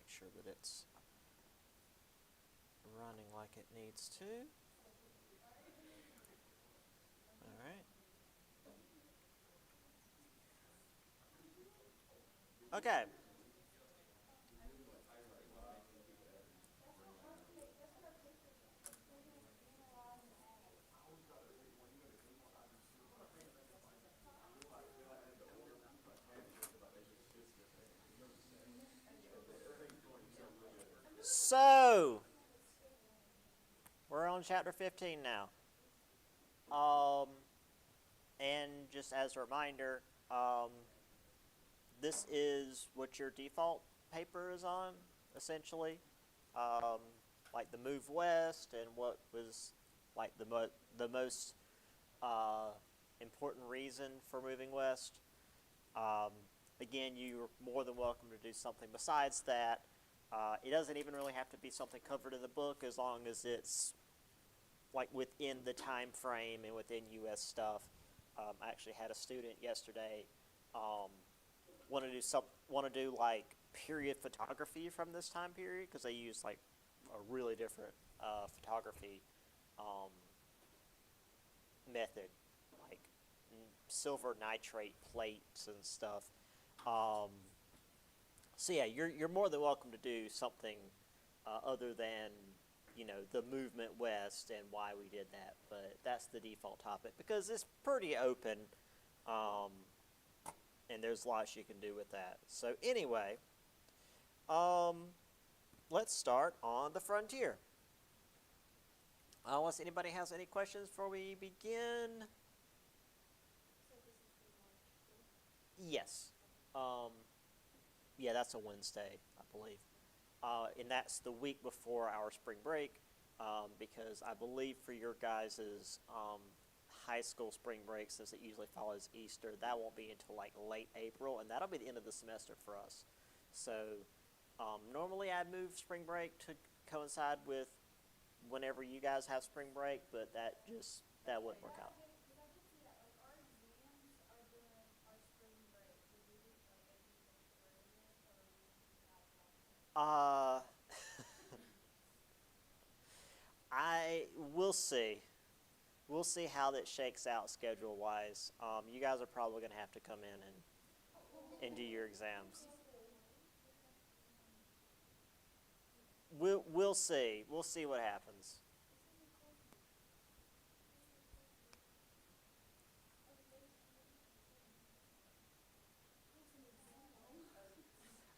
sure that it's running like it needs to. All right. Okay. So, we're on chapter 15 now. Um, and just as a reminder, this is what your default paper is on, essentially. Um, like the move west and what was like the most uh, important reason for moving west. Um, Again, you're more than welcome to do something besides that. It doesn't even really have to be something covered in the book as long as it's like within the time frame and within U.S. stuff. I actually had a student yesterday um, want to do like period photography from this time period because they use like a really different photography um, method, like silver nitrate plates and stuff. Um, so yeah, you're more than welcome to do something other than the movement west and why we did that, but that's the default topic because it's pretty open, um, and there's lots you can do with that. So anyway, um, let's start on the frontier. Unless anybody has any questions before we begin. Yes. Um, yeah, that's a Wednesday, I believe. And that's the week before our spring break, because I believe for your guys' high school spring break, since it usually follows Easter, that won't be until like late April, and that'll be the end of the semester for us. So normally I'd move spring break to coincide with whenever you guys have spring break, but that wouldn't work out. Uh, I will see. We'll see how that shakes out schedule wise. You guys are probably going to have to come in and do your exams. We'll see. We'll see what happens.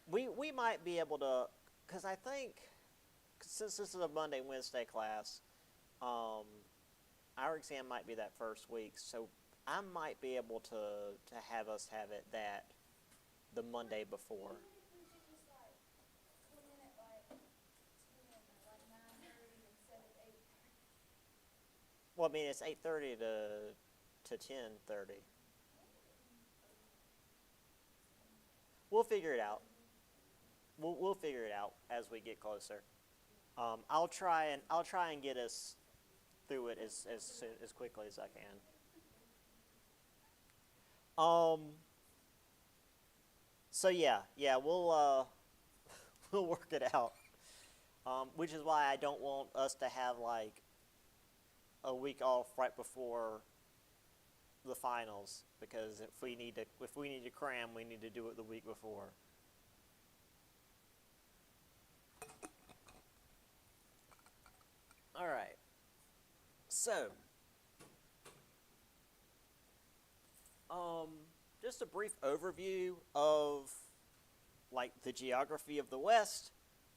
We might be able to, because I think since this is a Monday Wednesday class, um, our exam might be that first week, so I might be able to have us have it that the Monday before. Well, I mean it's 8:30 to 10:30. We'll figure it out. We'll figure it out as we get closer. I'll try and get us through it as quickly as I can. Um. So yeah, we'll work it out. Which is why I don't want us to have like a week off right before the finals because if we need to cram, we need to do it the week before. All right. So, um, just a brief overview of like the geography of the West.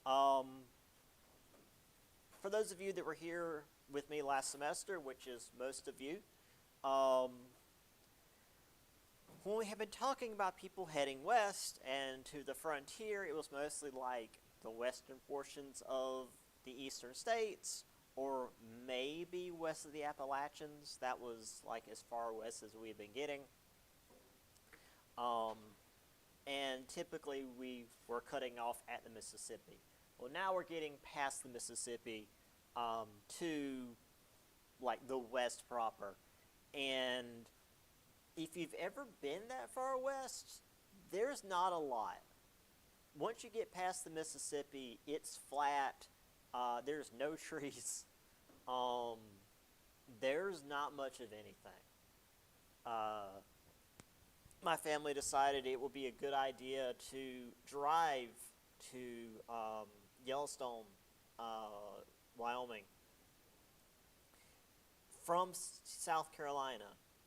Um, for those of you that were here with me last semester, which is most of you, um, when we have been talking about people heading west and to the frontier, it was mostly like the western portions of the eastern states, or maybe west of the Appalachians. That was like as far west as we had been getting. Um, and typically we were cutting off at the Mississippi. Well, now we're getting past the Mississippi to like the West proper. And if you've ever been that far west, there's not a lot. once you get past the Mississippi, it's flat. There's no trees. Um, there's not much of anything. Uh, my family decided it would be a good idea to drive to Yellowstone, Wyoming, from South Carolina.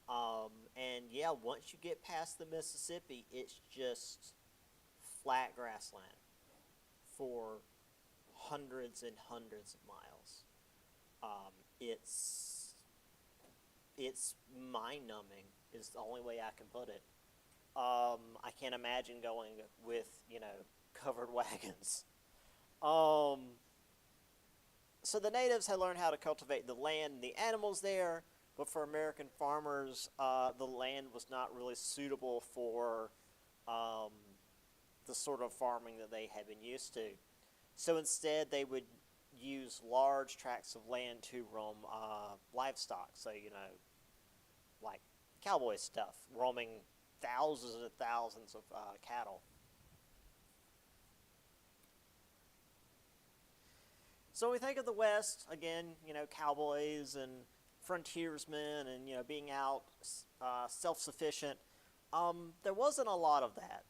And yeah, once you get past the Mississippi, it's just flat grassland for hundreds and hundreds of miles. Um, it's it's mind numbing is the only way I can put it. I can't imagine going with covered wagons. Um, so the natives had learned how to cultivate the land and the animals there, but for American farmers, the land was not really suitable for um, the sort of farming that they had been used to. So instead, they would use large tracts of land to roam livestock. So, like cowboy stuff, roaming thousands and thousands of cattle. So we think of the West, again, cowboys and frontiersmen and, being out self-sufficient. There wasn't a lot of that.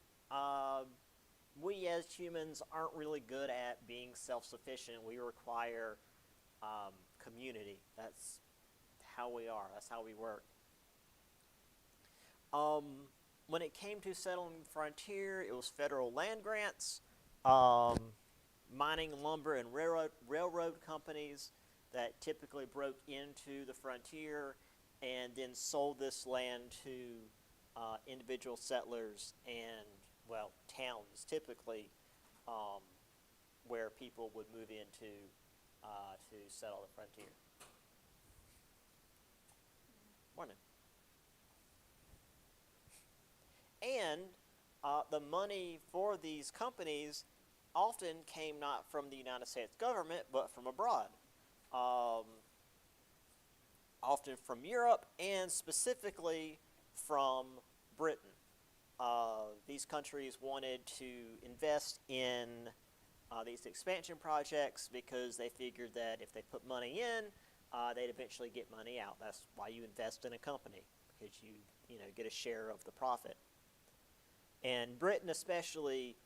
We as humans aren't really good at being self-sufficient. We require community. That's how we are. That's how we work. When it came to settling the frontier, it was federal land grants, mining, lumber, and railroad companies that typically broke into the frontier and then sold this land to individual settlers and, well, towns typically, where people would move into to settle the frontier. Morning. And the money for these companies often came not from the United States government, but from abroad. Often from Europe and specifically from Britain. These countries wanted to invest in these expansion projects because they figured that if they put money in, they'd eventually get money out. That's why you invest in a company, because you get a share of the profit. And Britain, especially,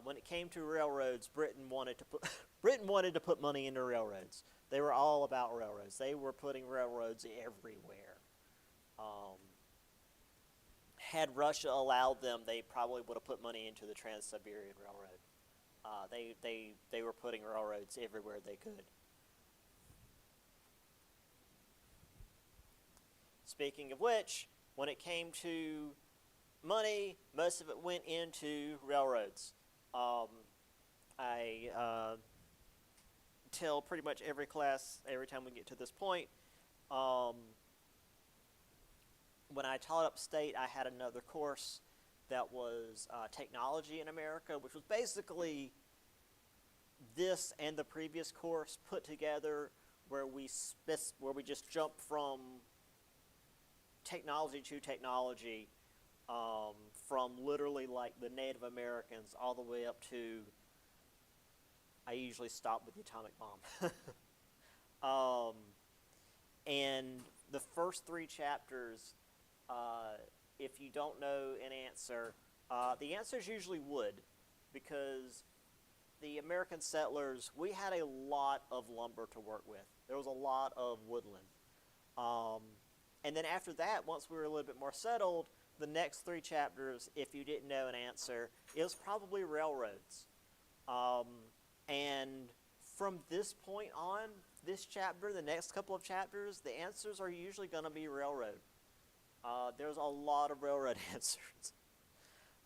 when it came to railroads, Britain wanted to put money into railroads. They were all about railroads. They were putting railroads everywhere. Had Russia allowed them, they probably would have put money into the Trans-Siberian Railroad. They were putting railroads everywhere they could. Speaking of which, when it came to money, most of it went into railroads. I tell pretty much every class every time we get to this point. When I taught upstate, I had another course that was technology in America, which was basically this and the previous course put together, where we just jumped from technology to technology, from literally like the Native Americans all the way up to, I usually stop with the atomic bomb. And the first 3 chapters, if you don't know an answer, the answer is usually wood, because the American settlers, we had a lot of lumber to work with. There was a lot of woodland. And then after that, once we were a little bit more settled, the next 3 chapters, if you didn't know an answer, it was probably railroads. And from this point on, this chapter, the next couple of chapters, the answers are usually going to be railroad. There's a lot of railroad answers.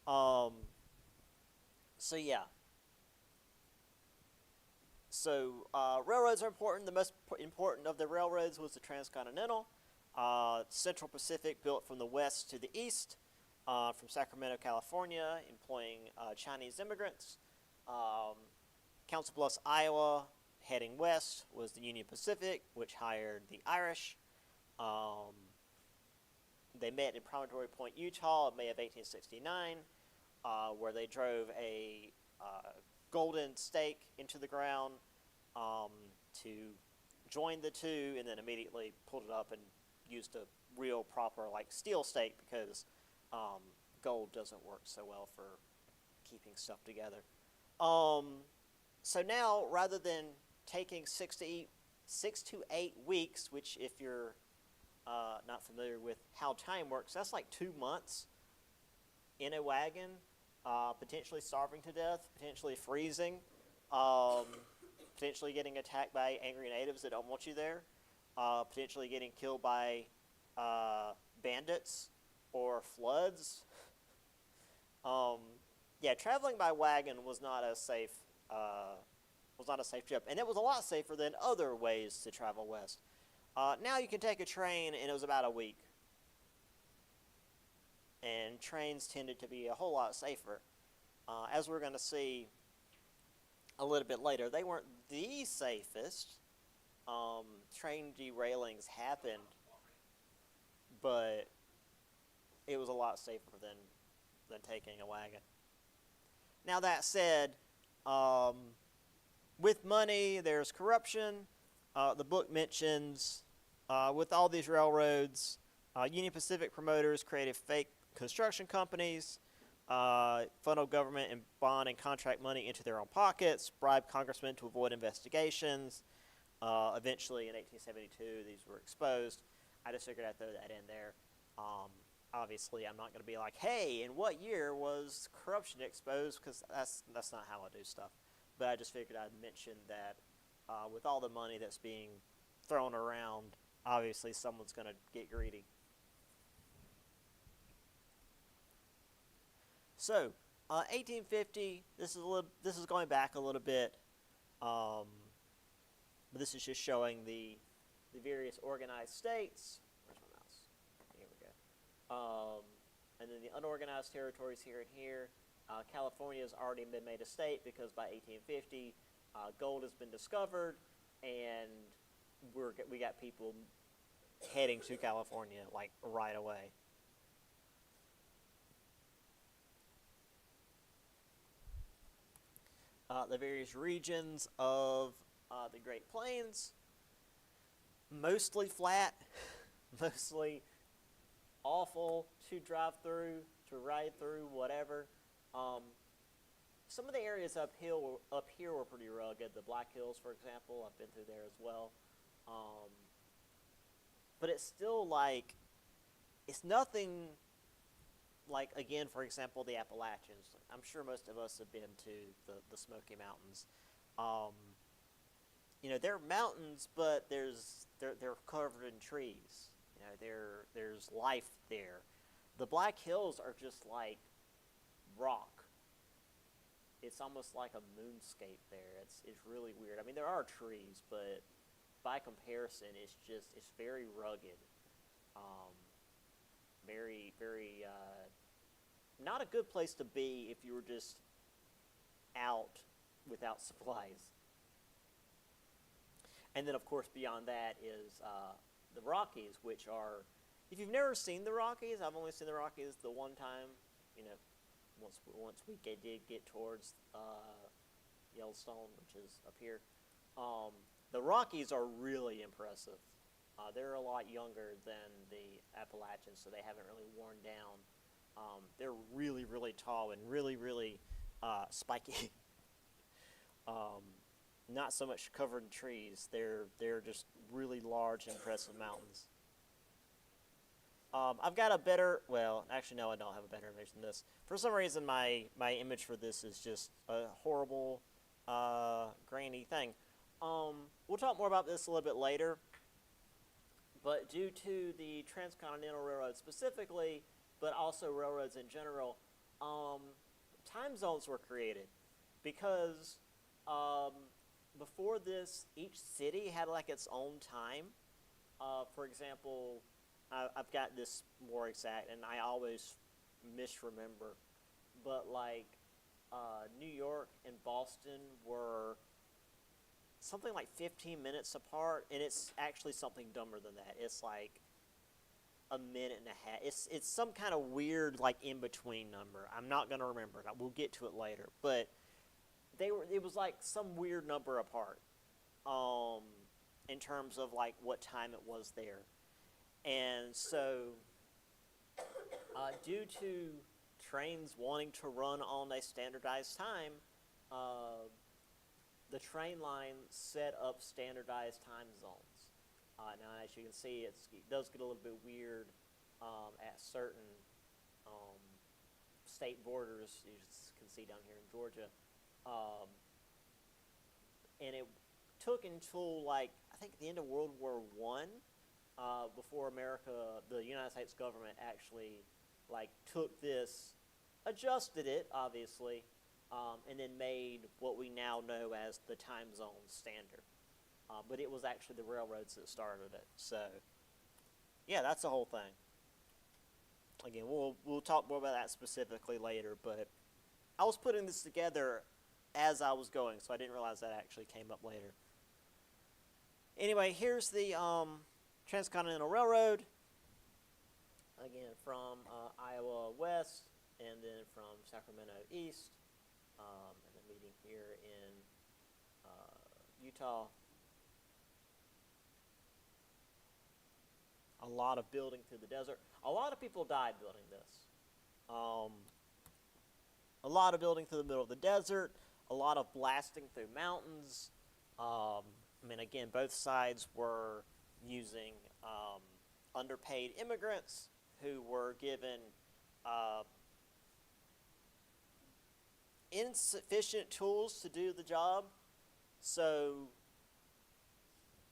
So yeah. So railroads are important. The most important of the railroads was the Transcontinental. Central Pacific, built from the west to the east, from Sacramento, California, employing Chinese immigrants. Council Bluffs, Iowa, heading west, was the Union Pacific, which hired the Irish. They met in Promontory Point, Utah, in May of 1869, where they drove a golden stake into the ground um, to join the two, and then immediately pulled it up and used a real proper like steel stake because um, gold doesn't work so well for keeping stuff together. So now, rather than taking 6 to 8 weeks, which if you're not familiar with how time works, that's like 2 months in a wagon, potentially starving to death, potentially freezing, um, potentially getting attacked by angry natives that don't want you there, potentially getting killed by bandits or floods. Um, yeah, traveling by wagon was not a safe trip, and it was a lot safer than other ways to travel west. Now you can take a train, and it was about a week. And trains tended to be a whole lot safer. As we're going to see a little bit later, they weren't the safest. Train derailings happened, but it was a lot safer than taking a wagon. Now that said, with money, there's corruption. The book mentions with all these railroads, Union Pacific promoters created fake construction companies, funneled government and bond and contract money into their own pockets, bribed congressmen to avoid investigations. Eventually, in 1872, these were exposed. I just figured I'd throw that in there. Obviously, I'm not going to be like, hey, in what year was corruption exposed? Because that's not how I do stuff. But I just figured I'd mention that with all the money that's being thrown around, obviously someone's going to get greedy. So, 1850. This is going back a little bit, but this is just showing the various organized states. Where's my mouse? Here we go. And then the unorganized territories here and here. California has already been made a state because by 1850, gold has been discovered, and we got people heading to California like right away. The various regions of the Great Plains, mostly flat, mostly awful to drive through, to ride through, whatever. Some of the areas up here were pretty rugged. The Black Hills, for example, I've been through there as well. But it's still like, it's nothing like, again, for example, the Appalachians. I'm sure most of us have been to the Smoky Mountains. They're mountains, but they're covered in trees. There's life there. The Black Hills are just like rock. It's almost like a moonscape there. It's really weird. I mean, there are trees, but by comparison, it's very rugged. Very, very, not a good place to be if you were just out without supplies. And then, of course, beyond that is the Rockies, which are, if you've never seen the Rockies, I've only seen the Rockies the one time, once we did get towards Yellowstone, which is up here. The Rockies are really impressive. They're a lot younger than the Appalachians, so they haven't really worn down. They're really, really tall and really, really spiky. Not so much covered in trees. They're just really large and impressive mountains. I've got a better, well, actually no, I don't have a better image than this. For some reason, my image for this is just a horrible, grainy thing. We'll talk more about this a little bit later, but due to the Transcontinental Railroad specifically, but also railroads in general, time zones were created because before this, each city had like its own time. For example, I've got this more exact, and I always misremember, but like New York and Boston were something like 15 minutes apart, and it's actually something dumber than that. It's like a minute and a half. It's some kind of weird like in-between number. I'm not going to remember it. We'll get to it later. But it was like some weird number apart, um, in terms of like what time it was there, and so due to trains wanting to run on a standardized time, uh, the train line set up standardized time zones. Now, as you can see, it does get a little bit weird at certain um, state borders. You can see down here in Georgia, um, and it took until like I think the end of World War One before the United States government actually like took this, adjusted it obviously, and then made what we now know as the time zone standard. But it was actually the railroads that started it. So, yeah, that's the whole thing. Again, we'll talk more about that specifically later. But I was putting this together as I was going, so I didn't realize that actually came up later. Anyway, here's the Transcontinental Railroad. Again, from Iowa west, and then from Sacramento east, and then meeting here in Utah. A lot of building through the desert. A lot of people died building this. A lot of building through the middle of the desert. A lot of blasting through mountains. I mean, again, both sides were using underpaid immigrants who were given insufficient tools to do the job. So,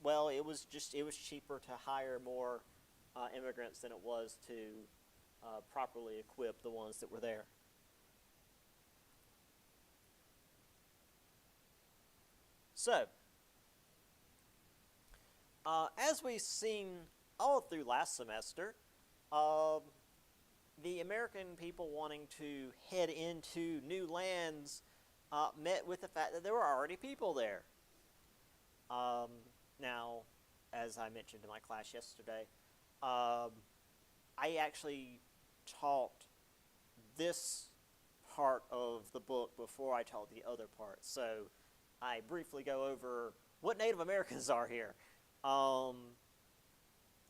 well, it was cheaper to hire more immigrants than it was to properly equip the ones that were there. So, as we've seen all through last semester, the American people wanting to head into new lands met with the fact that there were already people there. Now, as I mentioned in my class yesterday, I actually taught this part of the book before I taught the other part. So I briefly go over what Native Americans are here.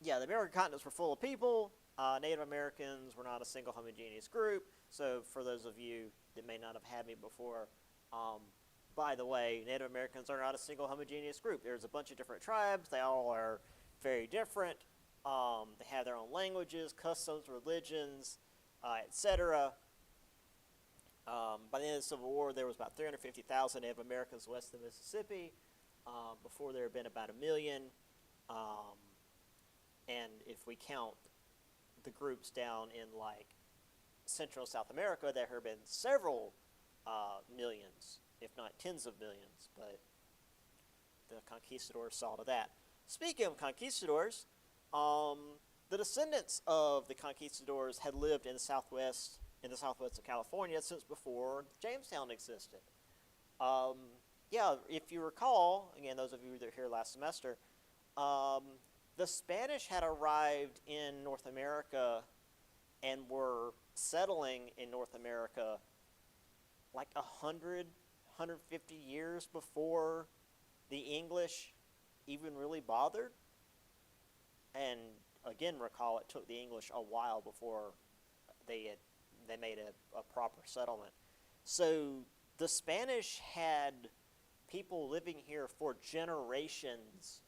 Yeah, the American continents were full of people. Native Americans were not a single homogeneous group. So for those of you that may not have had me before, by the way, Native Americans are not a single homogeneous group. There's a bunch of different tribes. They all are very different. They have their own languages, customs, religions, etc. By the end of the Civil War, there was about 350,000 Native Americans west of the Mississippi. Before there had been about 1 million. And if we count the groups down in like Central and South America, there have been several millions, if not tens of millions. But the conquistadors saw to that. Speaking of conquistadors, the descendants of the conquistadors had lived in the southwest of California since before Jamestown existed. Yeah, if you recall, again, those of you that were here last semester, the Spanish had arrived in North America and were settling in North America like 150 years before the English even really bothered. And again, recall it took the English a while before they made a proper settlement. So the Spanish had people living here for generations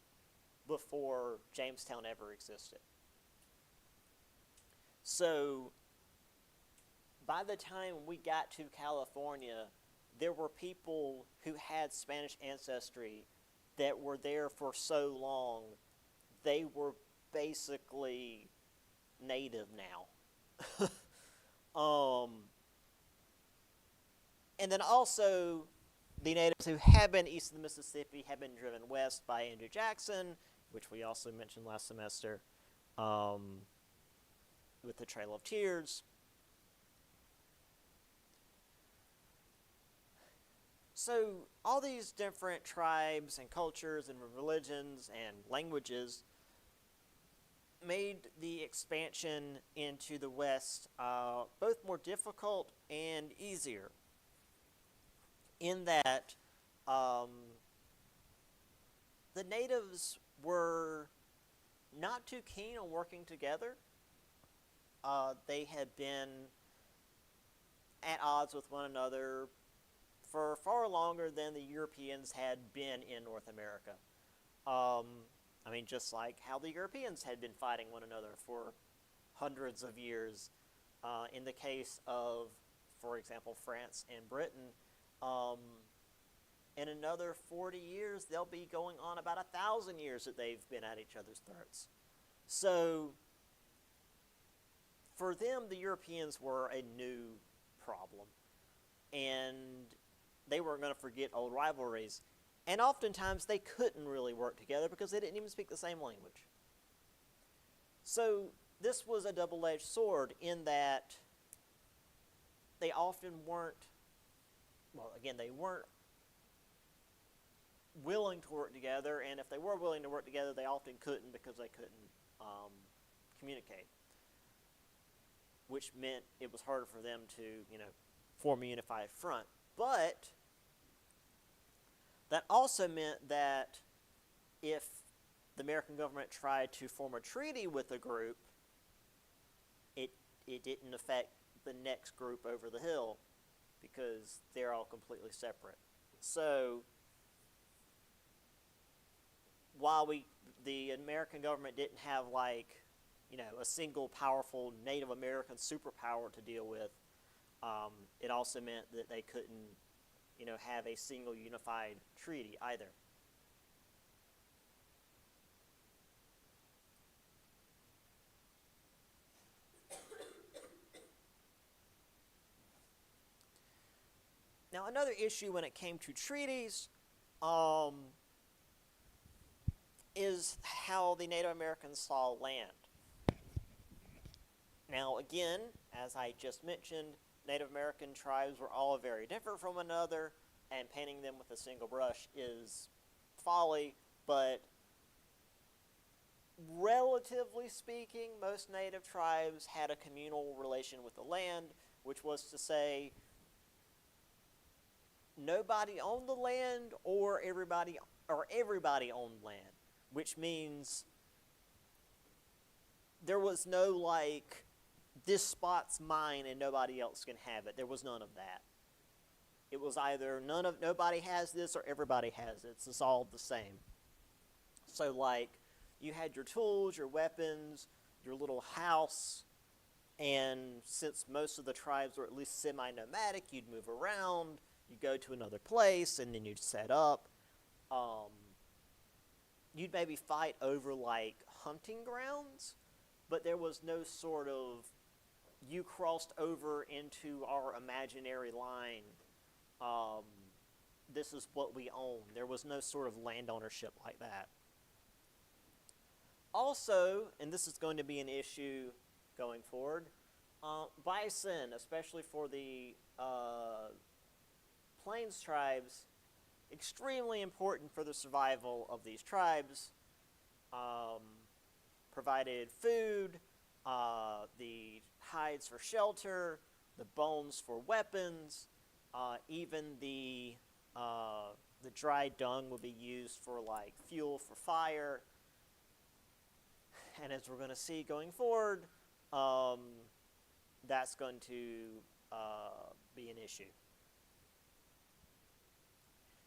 before Jamestown ever existed. So by the time we got to California, there were people who had Spanish ancestry that were there for so long, they were basically native now. And then also, the natives who had been east of the Mississippi had been driven west by Andrew Jackson, which we also mentioned last semester, with the Trail of Tears. So all these different tribes and cultures and religions and languages made the expansion into the West both more difficult and easier. in that um, the natives were not too keen on working together. They had been at odds with one another for far longer than the Europeans had been in North America. Um, I mean, just like how the Europeans had been fighting one another for hundreds of years. In the case of, for example, France and Britain, um, in another 40 years, they'll be going on about 1,000 years that they've been at each other's throats. So, for them, the Europeans were a new problem. And they weren't going to forget old rivalries. And oftentimes, they couldn't really work together because they didn't even speak the same language. So, this was a double-edged sword in that they often weren't, well, again, they weren't willing to work together, and if they were willing to work together, they often couldn't because they couldn't communicate, which meant it was harder for them to, form a unified front. But that also meant that if the American government tried to form a treaty with a group, it didn't affect the next group over the hill because they're all completely separate. So while the American government didn't have a single powerful Native American superpower to deal with, it also meant that they couldn't, have a single unified treaty either. Now, another issue when it came to treaties is how the Native Americans saw land. Now, again, as I just mentioned, Native American tribes were all very different from one another, and painting them with a single brush is folly, but relatively speaking, most Native tribes had a communal relation with the land, which was to say, nobody owned the land or everybody owned land, which means there was no this spot's mine and nobody else can have it. There was none of that. It was either nobody has this or everybody has it. It's all the same. So you had your tools, your weapons, your little house, and since most of the tribes were at least semi-nomadic, you'd move around, you'd go to another place, and then you'd set up. You'd maybe fight over hunting grounds, but there was no sort of, you crossed over into our imaginary line, this is what we own. There was no sort of land ownership like that. Also, and this is going to be an issue going forward, bison, especially for the Plains tribes, extremely important for the survival of these tribes. Provided food, the hides for shelter, the bones for weapons, even the dried dung would be used for fuel for fire. And as we're going to see going forward, that's going to be an issue.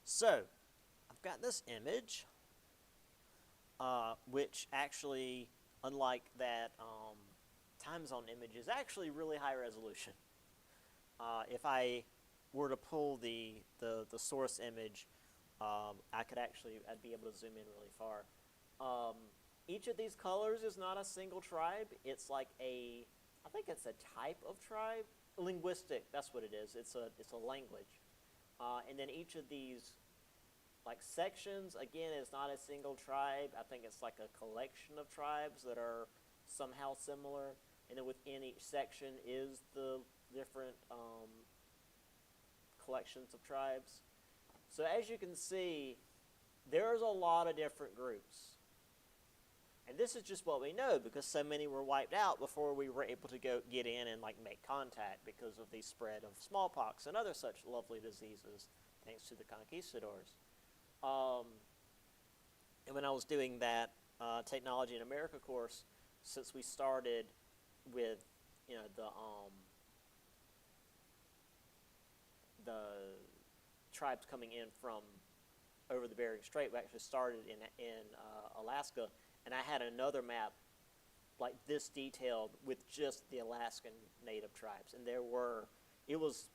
So, I've got this image, which actually, unlike that time zone image, is actually really high resolution. If I were to pull the source image, I'd be able to zoom in really far. Each of these colors is not a single tribe. It's I think it's a type of tribe. Linguistic, that's what it is. It's a language. And then each of these sections, again, is not a single tribe. I think it's a collection of tribes that are somehow similar. And then within each section is the different collections of tribes. So as you can see, there's a lot of different groups. And this is just what we know because so many were wiped out before we were able to get in and make contact because of the spread of smallpox and other such lovely diseases thanks to the conquistadors. Um, and when I was doing that Technology in America course, since we started with, the tribes coming in from over the Bering Strait, we actually started in Alaska, and I had another map like this detailed with just the Alaskan native tribes, and it was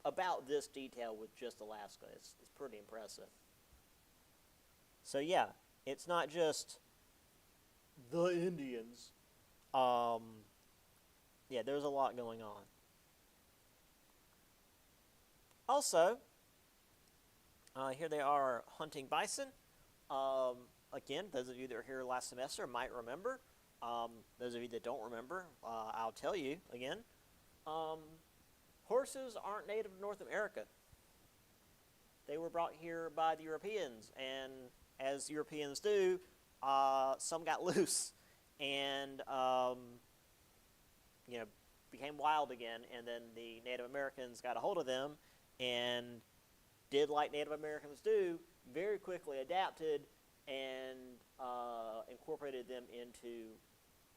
about this detail with just Alaska. It's pretty impressive. So yeah, it's not just the Indians. Yeah, there's a lot going on. Also, here they are hunting bison. Again, those of you that were here last semester might remember. Those of you that don't remember, I'll tell you again. Horses aren't native to North America. They were brought here by the Europeans, and as Europeans do, some got loose and became wild again, and then the Native Americans got a hold of them and did like Native Americans do, very quickly adapted and incorporated them into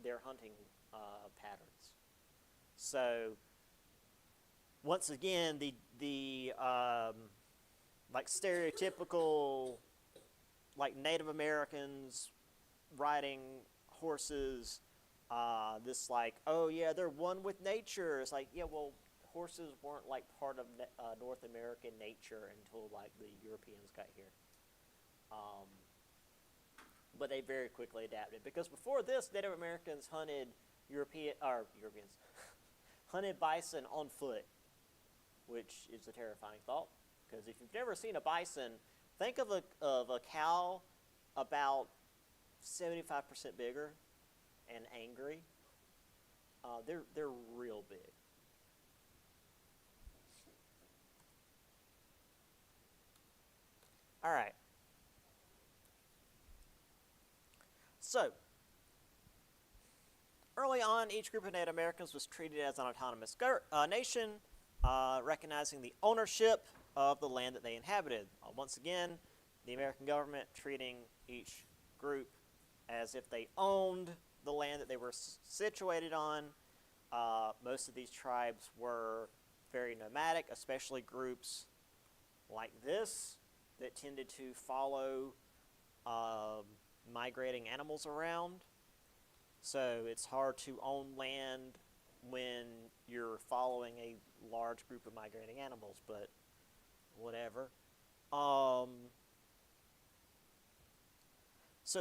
their hunting patterns. So once again, the like stereotypical like Native Americans riding horses, this like, oh yeah, they're one with nature. It's like, yeah, well, horses weren't like part of North American nature until like the Europeans got here. But they very quickly adapted, because before this, Native Americans hunted Europeans hunted bison on foot, which is a terrifying thought. Because if you've never seen a bison, think of a cow about 75% bigger and angry. They're real big. All right. So, early on, each group of Native Americans was treated as an autonomous nation, recognizing the ownership of the land that they inhabited. Once again, the American government treating each group as if they owned the land that they were situated on. Most of these tribes were very nomadic, especially groups like this that tended to follow migrating animals around. So it's hard to own land when you're following a large group of migrating animals, but whatever. So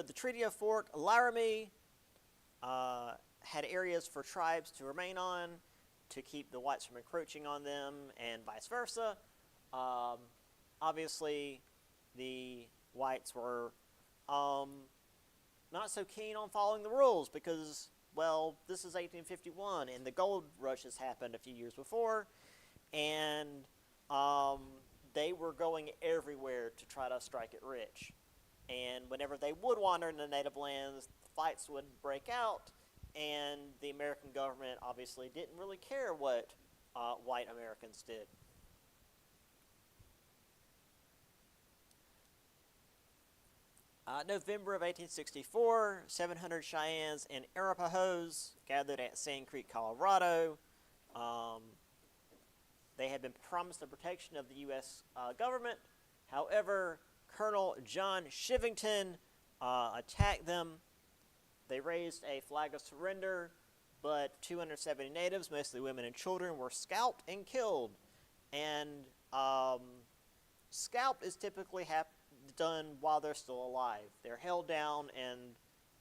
the Treaty of Fort Laramie had areas for tribes to remain on to keep the whites from encroaching on them, and vice versa. Obviously, the whites were not so keen on following the rules because, well, this is 1851, and the gold rushes happened a few years before, and they were going everywhere to try to strike it rich. And whenever they would wander in the native lands, fights would break out, and the American government obviously didn't really care what white Americans did. November of 1864, 700 Cheyennes and Arapahoes gathered at Sand Creek, Colorado. They had been promised the protection of the U.S. Government. However, Colonel John Shivington attacked them. They raised a flag of surrender, but 270 natives, mostly women and children, were scalped and killed. And scalp is typically done while they're still alive. They're held down, and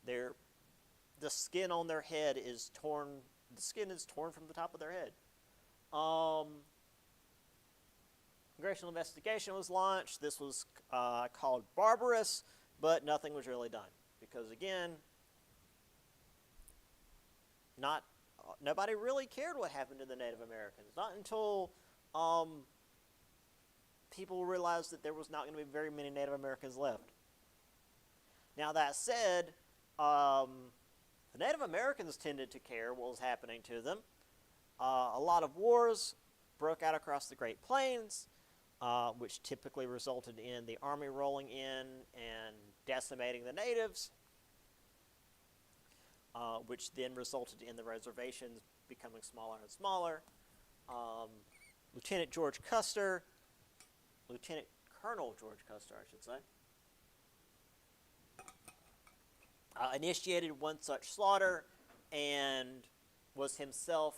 the skin on their head is torn. The skin is torn from the top of their head. Congressional investigation was launched. This was called barbarous, but nothing was really done because, again, nobody really cared what happened to the Native Americans. Not until people realized that there was not going to be very many Native Americans left. Now, that said, the Native Americans tended to care what was happening to them. A lot of wars broke out across the Great Plains. which typically resulted in the army rolling in and decimating the natives, which then resulted in the reservations becoming smaller and smaller. Lieutenant George Custer, Lieutenant Colonel George Custer, I should say, initiated one such slaughter and was himself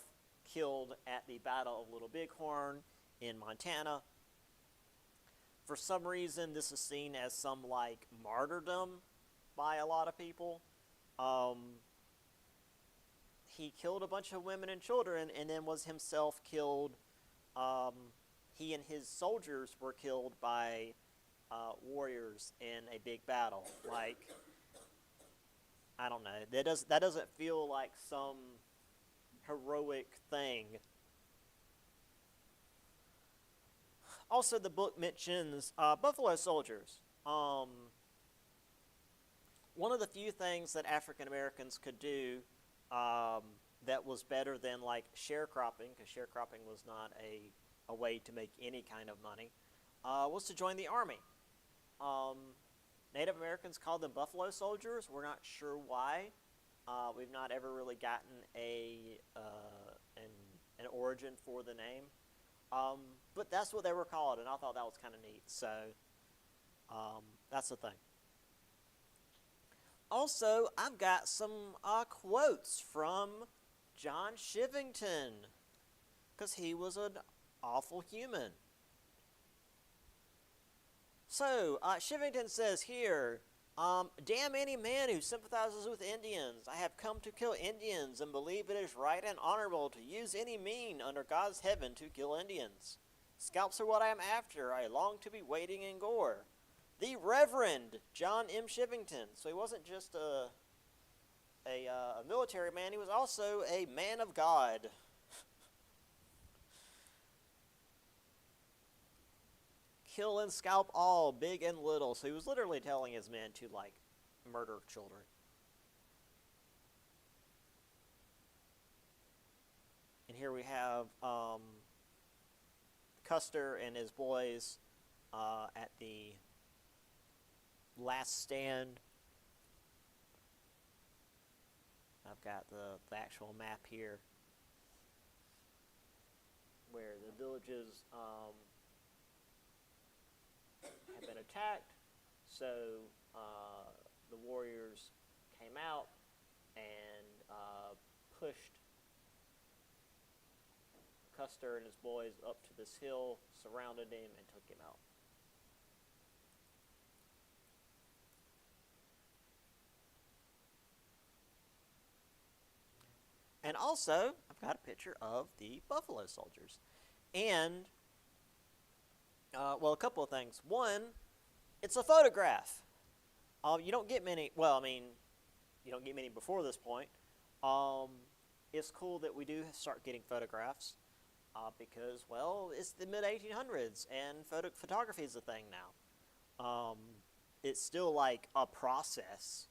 killed at the Battle of Little Bighorn in Montana. For some reason, this is seen as some like martyrdom by a lot of people. He killed a bunch of women and children and then was himself killed. He and his soldiers were killed by warriors in a big battle. Like, I don't know. That doesn't feel like some heroic thing. Also, the book mentions buffalo soldiers. One of the few things that African Americans could do that was better than like sharecropping, because sharecropping was not a way to make any kind of money, was to join the army. Native Americans called them buffalo soldiers. We're not sure why. We've not ever really gotten an origin for the name. But that's what they were called, and I thought that was kind of neat. So that's the thing. Also, I've got some quotes from John Shivington, because he was an awful human. So, Shivington says here, damn any man who sympathizes with Indians. I have come to kill Indians and believe it is right and honorable to use any mean under God's heaven to kill Indians. Scalps are what I am after. I long to be wading in gore. The Reverend John M. Shivington. So he wasn't just a military man, he was also a man of God. Kill and scalp all, big and little. So he was literally telling his men to, like, murder children. And here we have Custer and his boys at the last stand. I've got the actual map here where the villages have been attacked. So the warriors came out and pushed Custer and his boys up to this hill, surrounded him, and took him out. And also, I've got a picture of the buffalo soldiers. And, well, a couple of things. One, it's a photograph. You don't get many, well, I mean, you don't get many before this point. It's cool that we do start getting photographs because, well, it's the mid-1800s and photography is a thing now. It's still like a process.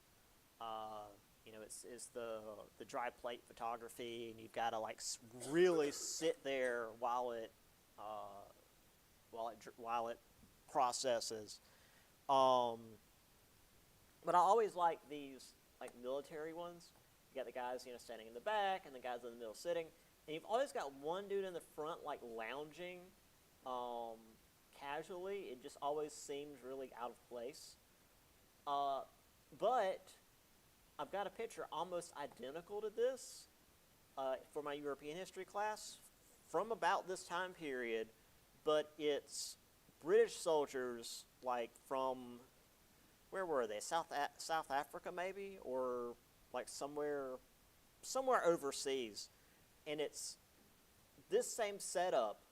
You know, it's the dry plate photography, and you've got to like really sit there while it processes. But I always like these like military ones. You got the guys, you know, standing in the back, and the guys in the middle sitting, and you've always got one dude in the front like lounging casually. It just always seems really out of place. But I've got a picture almost identical to this for my European history class from about this time period, but it's British soldiers, like from, where were they? South Africa maybe, or like somewhere overseas, and it's this same setup,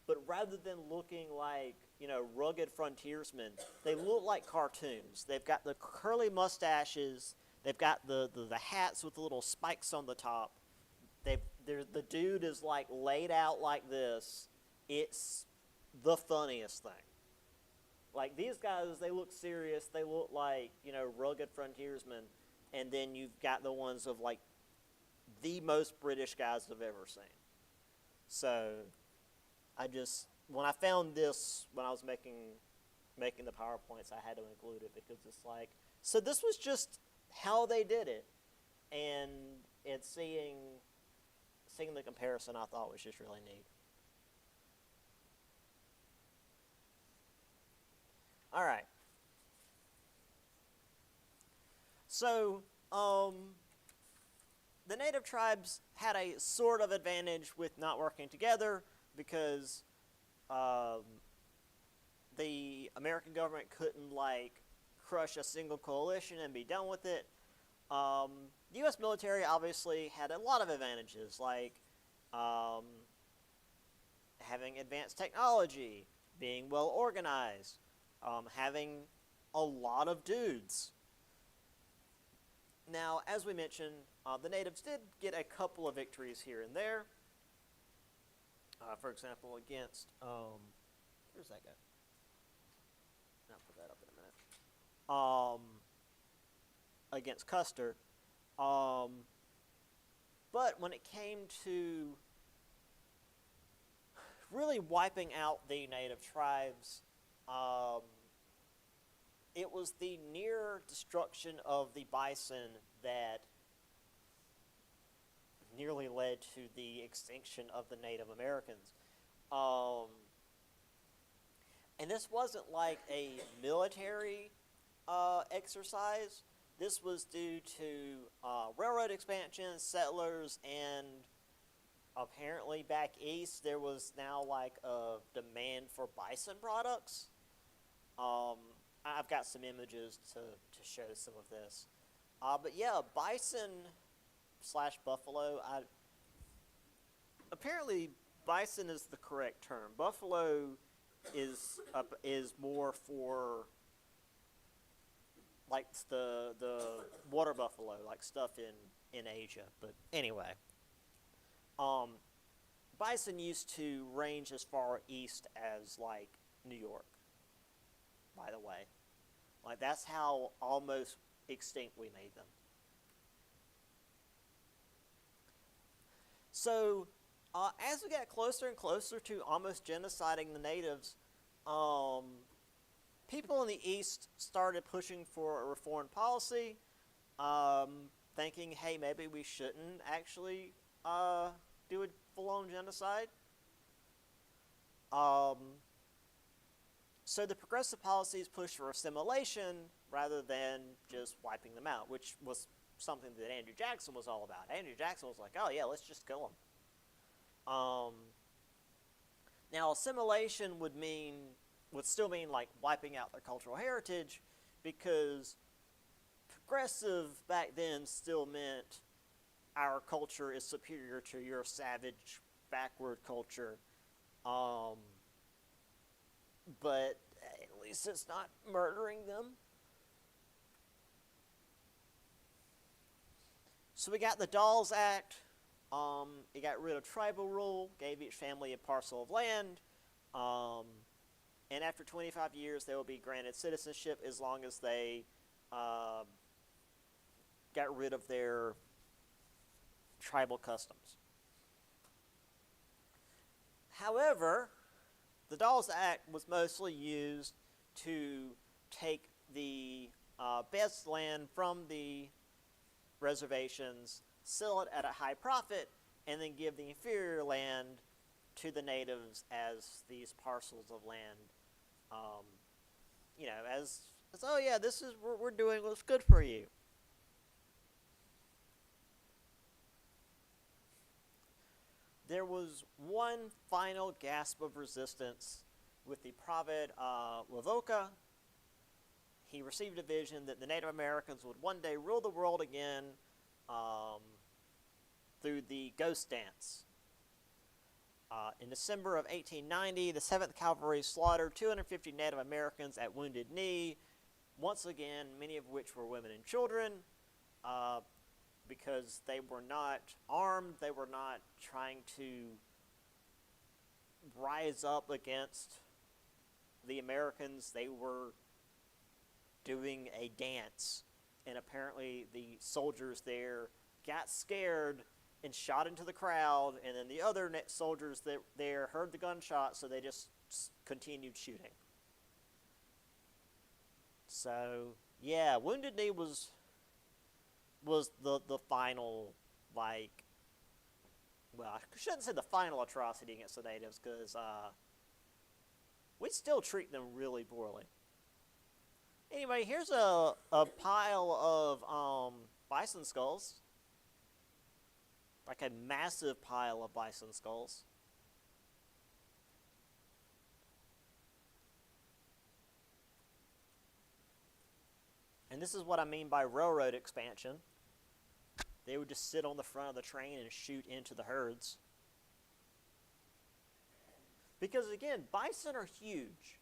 but rather than looking like, you know, rugged frontiersmen, they look like cartoons. They've got the curly mustaches. They've got the hats with the little spikes on the top. The dude is like laid out like this. It's the funniest thing. Like these guys, they look serious. They look like, you know, rugged frontiersmen. And then you've got the ones of like the most British guys I've ever seen. So I just when I found this when I was making the PowerPoints, I had to include it because it's like, so this was just how they did it, and seeing the comparison I thought was just really neat. All right. So, the native tribes had a sort of advantage with not working together because um, the American government couldn't like crush a single coalition and be done with it. Um, the U.S. military obviously had a lot of advantages, like um, having advanced technology, being well organized, having a lot of dudes. Now, as we mentioned, the natives did get a couple of victories here and there. For example, against where's that guy? I'll put that up in a minute. Against Custer. But when it came to really wiping out the native tribes, it was the near destruction of the bison that nearly led to the extinction of the Native Americans. And this wasn't like a military exercise. This was due to railroad expansion, settlers, and apparently back east there was now like a demand for bison products. I've got some images to show some of this. But yeah, bison slash buffalo. Apparently, bison is the correct term. Buffalo is more for like the water buffalo, like stuff in Asia. But anyway, bison used to range as far east as like New York. By the way, like that's how almost extinct we made them. So, as we got closer and closer to almost genociding the natives, people in the East started pushing for a reform policy, thinking, hey, maybe we shouldn't actually do a full-on genocide. So the progressive policies pushed for assimilation rather than just wiping them out, which was something that Andrew Jackson was all about. Andrew Jackson was like, oh yeah, let's just kill them. Now assimilation would still mean like wiping out their cultural heritage, because progressive back then still meant our culture is superior to your savage backward culture. But at least it's not murdering them. So we got the Dawes Act. It got rid of tribal rule, gave each family a parcel of land, and after 25 years they will be granted citizenship as long as they got rid of their tribal customs. However, the Dawes Act was mostly used to take the best land from the reservations, sell it at a high profit, and then give the inferior land to the natives as these parcels of land. As oh yeah, this is we're doing what's good for you. There was one final gasp of resistance with the prophet Lavoca. He received a vision that the Native Americans would one day rule the world again through the ghost dance. In December of 1890, the 7th Cavalry slaughtered 250 Native Americans at Wounded Knee, once again, many of which were women and children, because they were not armed, they were not trying to rise up against the Americans, they were doing a dance. And apparently the soldiers there got scared and shot into the crowd, and then the other soldiers that there heard the gunshot, so they just continued shooting. So yeah, Wounded Knee was the final, like, well, I shouldn't say the final atrocity against the natives, because we still treat them really poorly. Anyway, here's a pile of bison skulls. Like a massive pile of bison skulls. And this is what I mean by railroad expansion. They would just sit on the front of the train and shoot into the herds. Because again, bison are huge.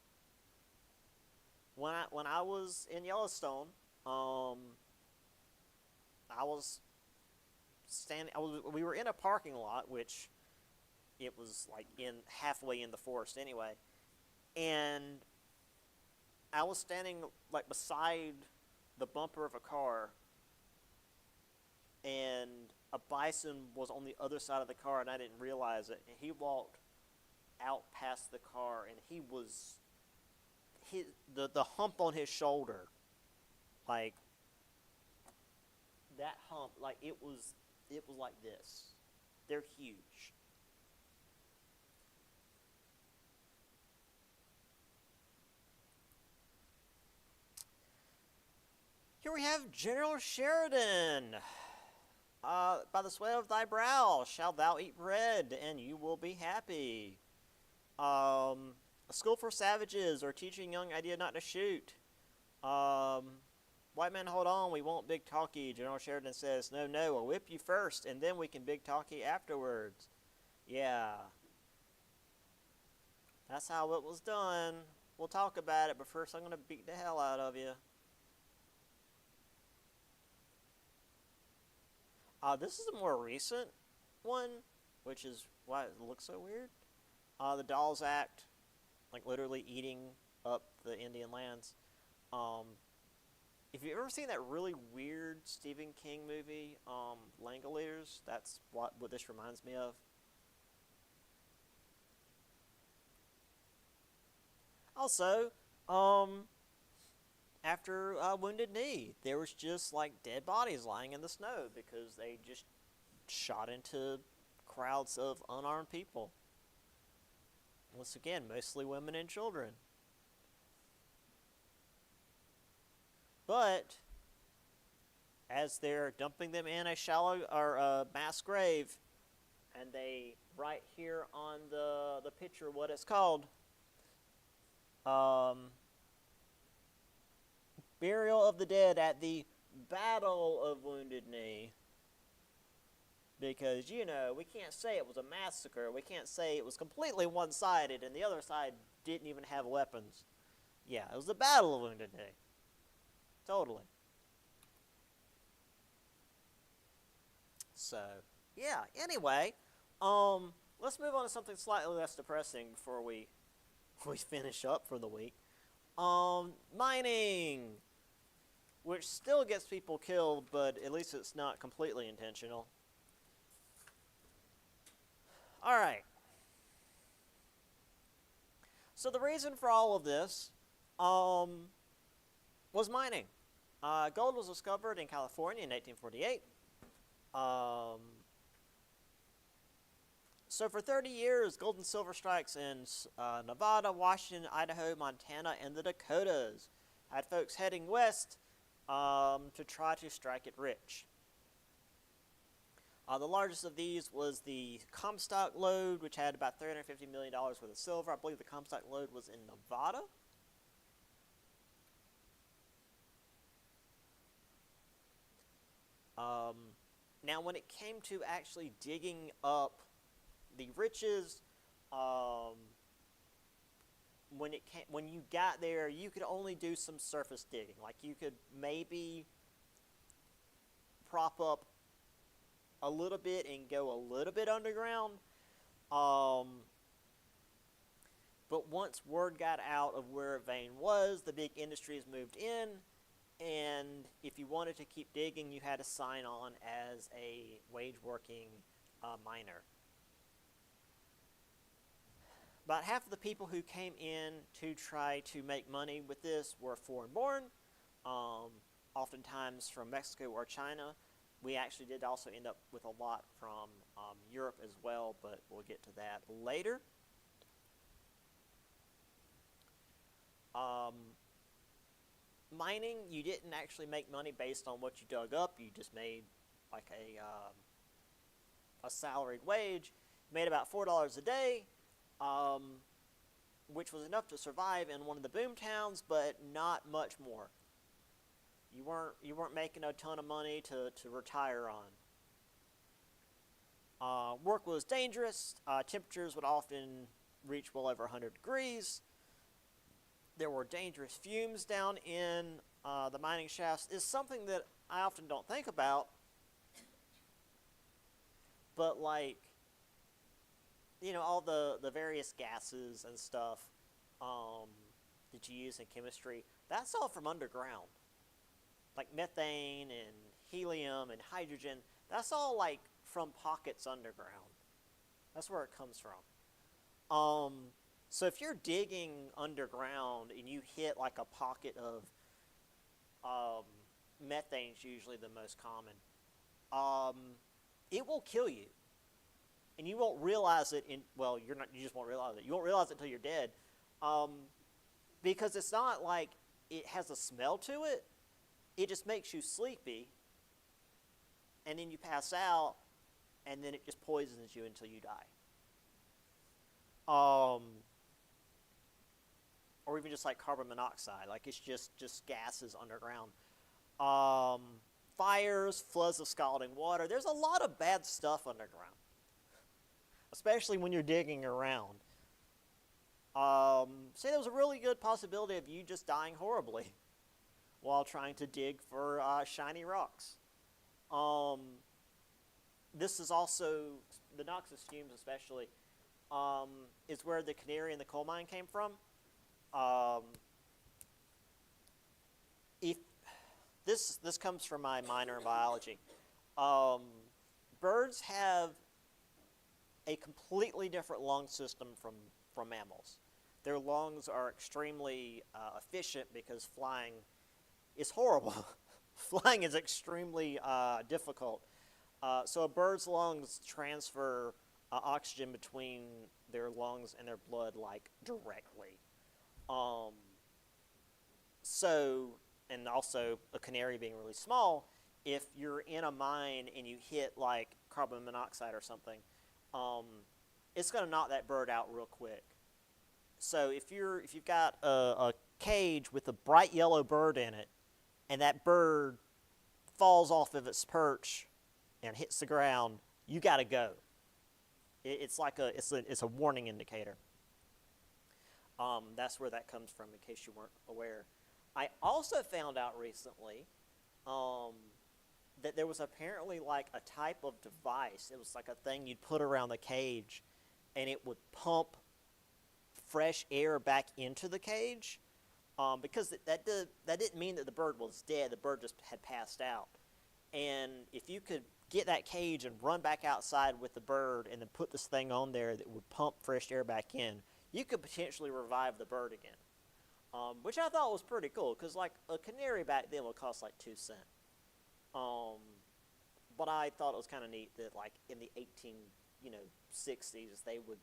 When I was in Yellowstone, I was we were in a parking lot, which it was like halfway in the forest anyway, and I was standing like beside the bumper of a car, and a bison was on the other side of the car, and I didn't realize it. And he walked out past the car, and the hump on his shoulder, like that hump, like it was like this. They're huge. Here we have General Sheridan. By the sweat of thy brow shalt thou eat bread, and you will be happy. A school for savages, or teaching young idea not to shoot. White men, hold on, we want big talkie. General Sheridan says, no, I'll whip you first, and then we can big talkie afterwards. Yeah. That's how it was done. We'll talk about it, but first I'm going to beat the hell out of you. This is a more recent one, which is why it looks so weird. The Dawes Act, like literally eating up the Indian lands. If you've ever seen that really weird Stephen King movie, Langoliers, that's what this reminds me of. Also, after Wounded Knee, there was just like dead bodies lying in the snow because they just shot into crowds of unarmed people. Once again, mostly women and children. But as they're dumping them in a shallow or a mass grave, and they write here on the picture what it's called, burial of the dead at the Battle of Wounded Knee. Because, you know, we can't say it was a massacre. We can't say it was completely one-sided and the other side didn't even have weapons. Yeah, it was the Battle of Wounded Knee. Totally. So, yeah, anyway, let's move on to something slightly less depressing before we finish up for the week. Mining, which still gets people killed, but at least it's not completely intentional. All right. So the reason for all of this was mining. Gold was discovered in California in 1848. So for 30 years, gold and silver strikes in Nevada, Washington, Idaho, Montana, and the Dakotas had folks heading west to try to strike it rich. The largest of these was the Comstock lode, which had about $350 million worth of silver. I believe the Comstock lode was in Nevada. Now, when it came to actually digging up the riches, when you got there, you could only do some surface digging. Like, you could maybe prop up a little bit and go a little bit underground. But once word got out of where a vein was, the big industries moved in, and if you wanted to keep digging, you had to sign on as a wage-working miner. About half of the people who came in to try to make money with this were foreign-born, oftentimes from Mexico or China. We actually did also end up with a lot from Europe as well, but we'll get to that later. Mining, you didn't actually make money based on what you dug up. You just made like a salaried wage. You made about $4 a day, which was enough to survive in one of the boom towns, but not much more. You weren't making a ton of money to retire on. Work was dangerous. Temperatures would often reach well over 100 degrees. There were dangerous fumes down in the mining shafts. It's something that I often don't think about, but like, you know, all the various gases and stuff that you use in chemistry, that's all from underground. Like methane and helium and hydrogen, that's all like from pockets underground. That's where it comes from. So if you're digging underground and you hit like a pocket of methane's usually the most common, it will kill you. And you won't realize it you just won't realize it. You won't realize it until you're dead. Because it's not like it has a smell to it. It just makes you sleepy. And then you pass out, and then it just poisons you until you die. Or even just like carbon monoxide, like it's just gases underground. Fires, floods of scalding water. There's a lot of bad stuff underground, especially when you're digging around. So there was a really good possibility of you just dying horribly while trying to dig for shiny rocks. This is also, the noxious fumes especially, is where the canary in the coal mine came from. If this comes from my minor in biology. Birds have a completely different lung system from mammals. Their lungs are extremely efficient because flying is horrible. Flying is extremely difficult. So a bird's lungs transfer oxygen between their lungs and their blood like directly. And also a canary being really small, if you're in a mine and you hit like carbon monoxide or something, it's going to knock that bird out real quick. So if you've got a cage with a bright yellow bird in it, and that bird falls off of its perch and hits the ground, you got to go. It's a warning indicator. That's where that comes from, in case you weren't aware. I also found out recently that there was apparently like a type of device. It was like a thing you'd put around the cage, and it would pump fresh air back into the cage, because that didn't mean that the bird was dead. The bird just had passed out. And if you could get that cage and run back outside with the bird and then put this thing on there that would pump fresh air back in, you could potentially revive the bird again. Which I thought was pretty cool, because like a canary back then would cost like 2 cents. But I thought it was kind of neat that like in the 60s they would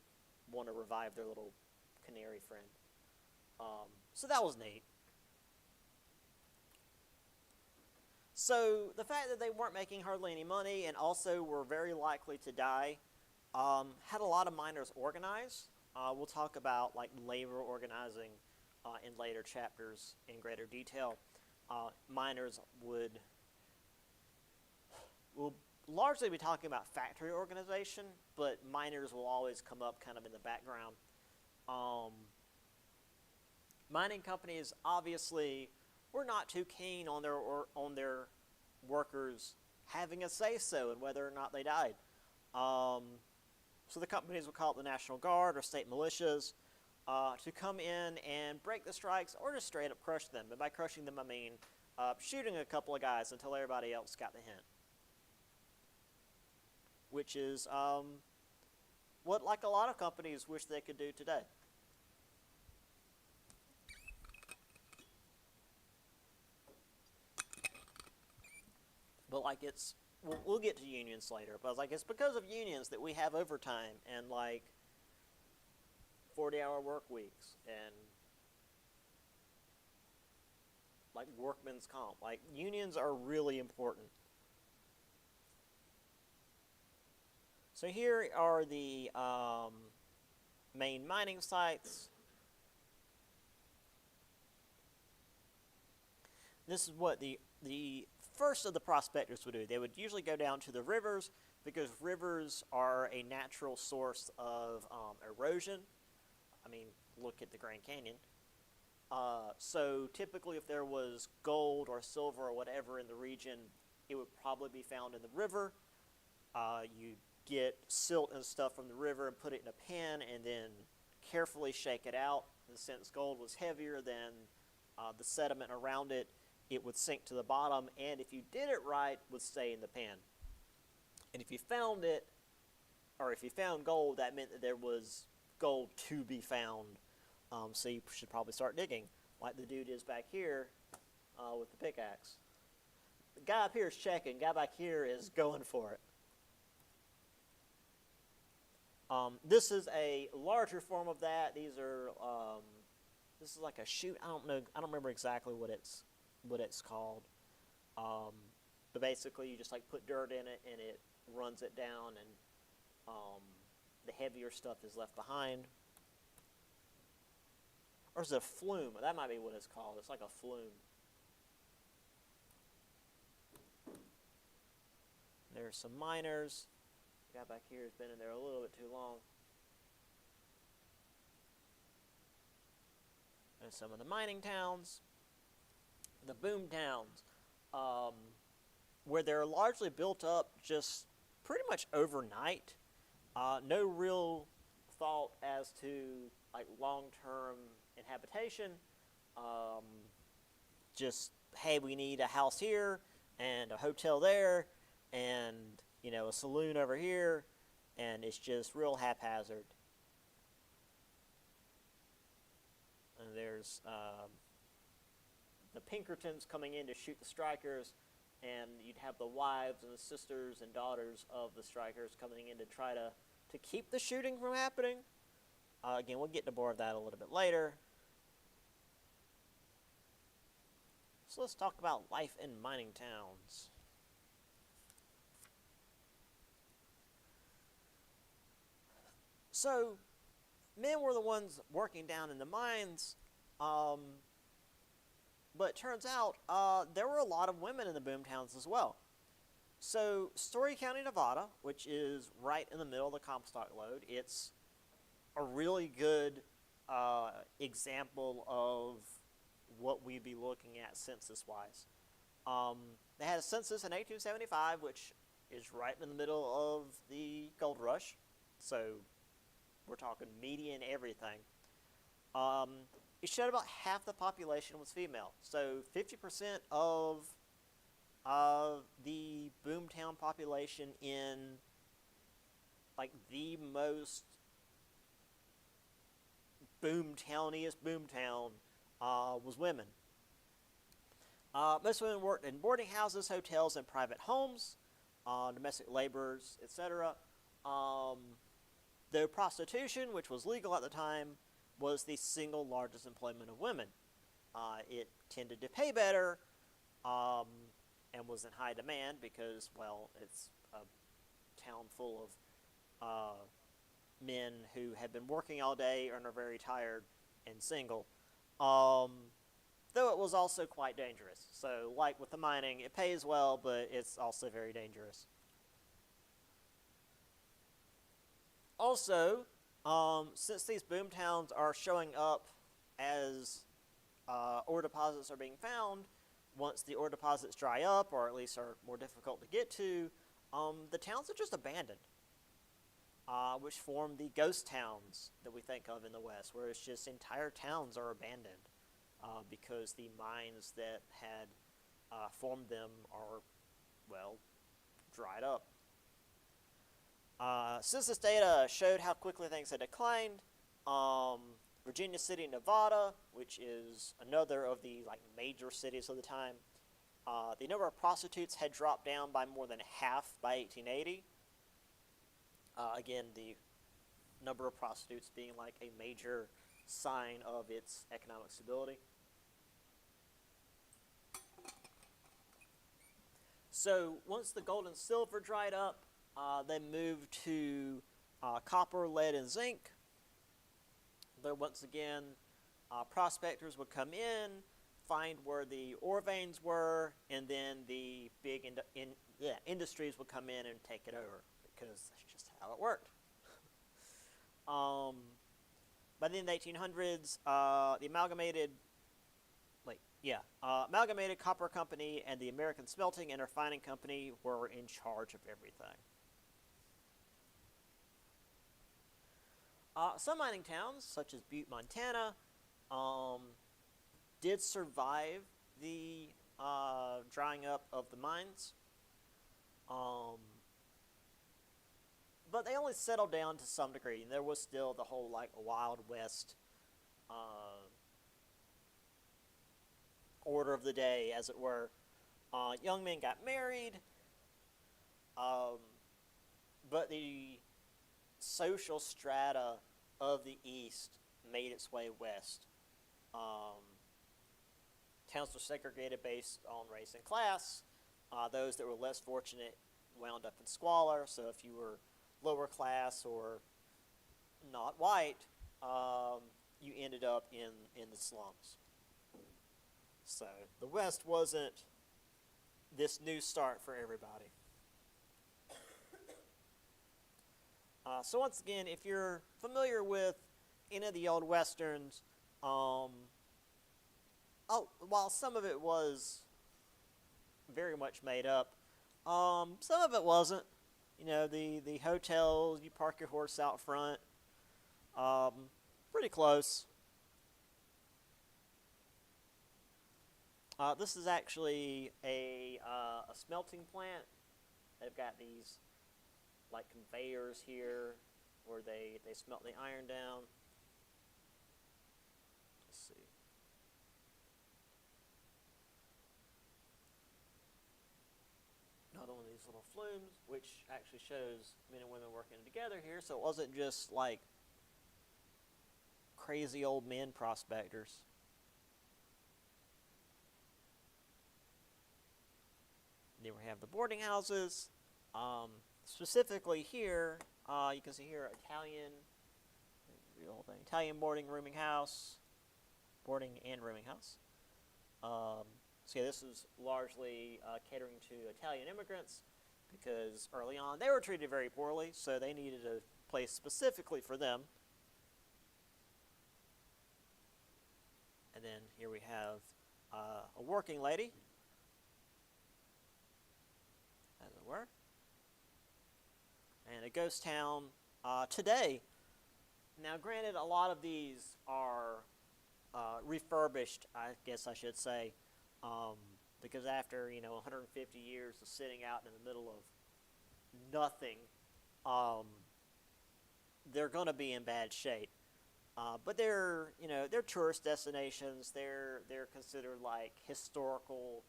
want to revive their little canary friend. So that was neat. So the fact that they weren't making hardly any money and also were very likely to die had a lot of miners organize. We'll talk about like labor organizing in later chapters in greater detail. Miners will largely be talking about factory organization, but miners will always come up kind of in the background. Mining companies obviously were not too keen on their workers having a say-so in whether or not they died. So the companies would call it the National Guard or state militias to come in and break the strikes or just straight up crush them. And by crushing them, I mean shooting a couple of guys until everybody else got the hint. Which is what like a lot of companies wish they could do today. But like we'll get to unions later, but like it's because of unions that we have overtime and like 40-hour work weeks and like workman's comp. Like unions are really important. So here are the main mining sites. This is what the first of the prospectors would do. They would usually go down to the rivers because rivers are a natural source of erosion. I mean, look at the Grand Canyon. So typically if there was gold or silver or whatever in the region, it would probably be found in the river. You get silt and stuff from the river and put it in a pan and then carefully shake it out. And since gold was heavier than the sediment around it, it would sink to the bottom, and if you did it right, would stay in the pan. And if you found it, or if you found gold, that meant that there was gold to be found. So you should probably start digging, like the dude is back here with the pickaxe. The guy up here is checking. The guy back here is going for it. This is a larger form of that. These are this is like a chute. I don't know. I don't remember exactly what it's called. But basically, you just like put dirt in it and it runs it down, and the heavier stuff is left behind. Or is it a flume? That might be what it's called. It's like a flume. There's some miners. The guy back here has been in there a little bit too long. And some of the mining towns. The boom towns, where they're largely built up just pretty much overnight. No real thought as to like long-term inhabitation. Just, hey, we need a house here and a hotel there and, you know, a saloon over here, and it's just real haphazard. And there's the Pinkertons coming in to shoot the strikers, and you'd have the wives and the sisters and daughters of the strikers coming in to try to keep the shooting from happening. Again, we'll get to more of that a little bit later. So let's talk about life in mining towns. So, men were the ones working down in the mines, but it turns out there were a lot of women in the boom towns as well. So Story County, Nevada, which is right in the middle of the Comstock Lode, it's a really good example of what we'd be looking at census-wise. They had a census in 1875, which is right in the middle of the gold rush. So we're talking median everything. It showed about half the population was female. So 50% of the boomtown population in like the most boomtowniest boomtown was women. Most women worked in boarding houses, hotels, and private homes, domestic laborers, etc. Though prostitution, which was legal at the time, was the single largest employment of women. It tended to pay better and was in high demand because, well, it's a town full of men who had been working all day and are very tired and single. Though it was also quite dangerous. So, like with the mining, it pays well, but it's also very dangerous. Also, since these boom towns are showing up as ore deposits are being found, once the ore deposits dry up, or at least are more difficult to get to, the towns are just abandoned, which form the ghost towns that we think of in the West, where it's just entire towns are abandoned because the mines that had formed them are, well, dried up. Census data showed how quickly things had declined. Virginia City, Nevada, which is another of the major cities of the time, the number of prostitutes had dropped down by more than half by 1880. Again, the number of prostitutes being a major sign of its economic stability. So once the gold and silver dried up, they moved to copper, lead, and zinc. Though once again, prospectors would come in, find where the ore veins were, and then the big industries would come in and take it over, because that's just how it worked. By the end of the 1800s, the Amalgamated Copper Company and the American Smelting and Refining Company were in charge of everything. Some mining towns, such as Butte, Montana, did survive the drying up of the mines. But they only settled down to some degree. And there was still the whole Wild West order of the day, as it were. Young men got married, but the social strata of the East made its way west. Towns were segregated based on race and class. Those that were less fortunate wound up in squalor. So if you were lower class or not white, you ended up in the slums. So the West wasn't this new start for everybody. So once again, if you're familiar with any of the old Westerns, while some of it was very much made up, some of it wasn't. You know, the hotels, you park your horse out front, pretty close. This is actually a smelting plant. They've got these conveyors here where they smelt the iron down. Let's see. Another one of these little flumes, which actually shows men and women working together here. So it wasn't just crazy old men prospectors. Then we have the boarding houses. Specifically here, you can see here Italian boarding and rooming house. So yeah, this is largely catering to Italian immigrants, because early on they were treated very poorly, so they needed a place specifically for them. And then here we have a working lady, as it were. And a ghost town today. Now, granted, a lot of these are refurbished, I guess I should say, because after 150 years of sitting out in the middle of nothing, they're going to be in bad shape. But they're tourist destinations. They're considered historical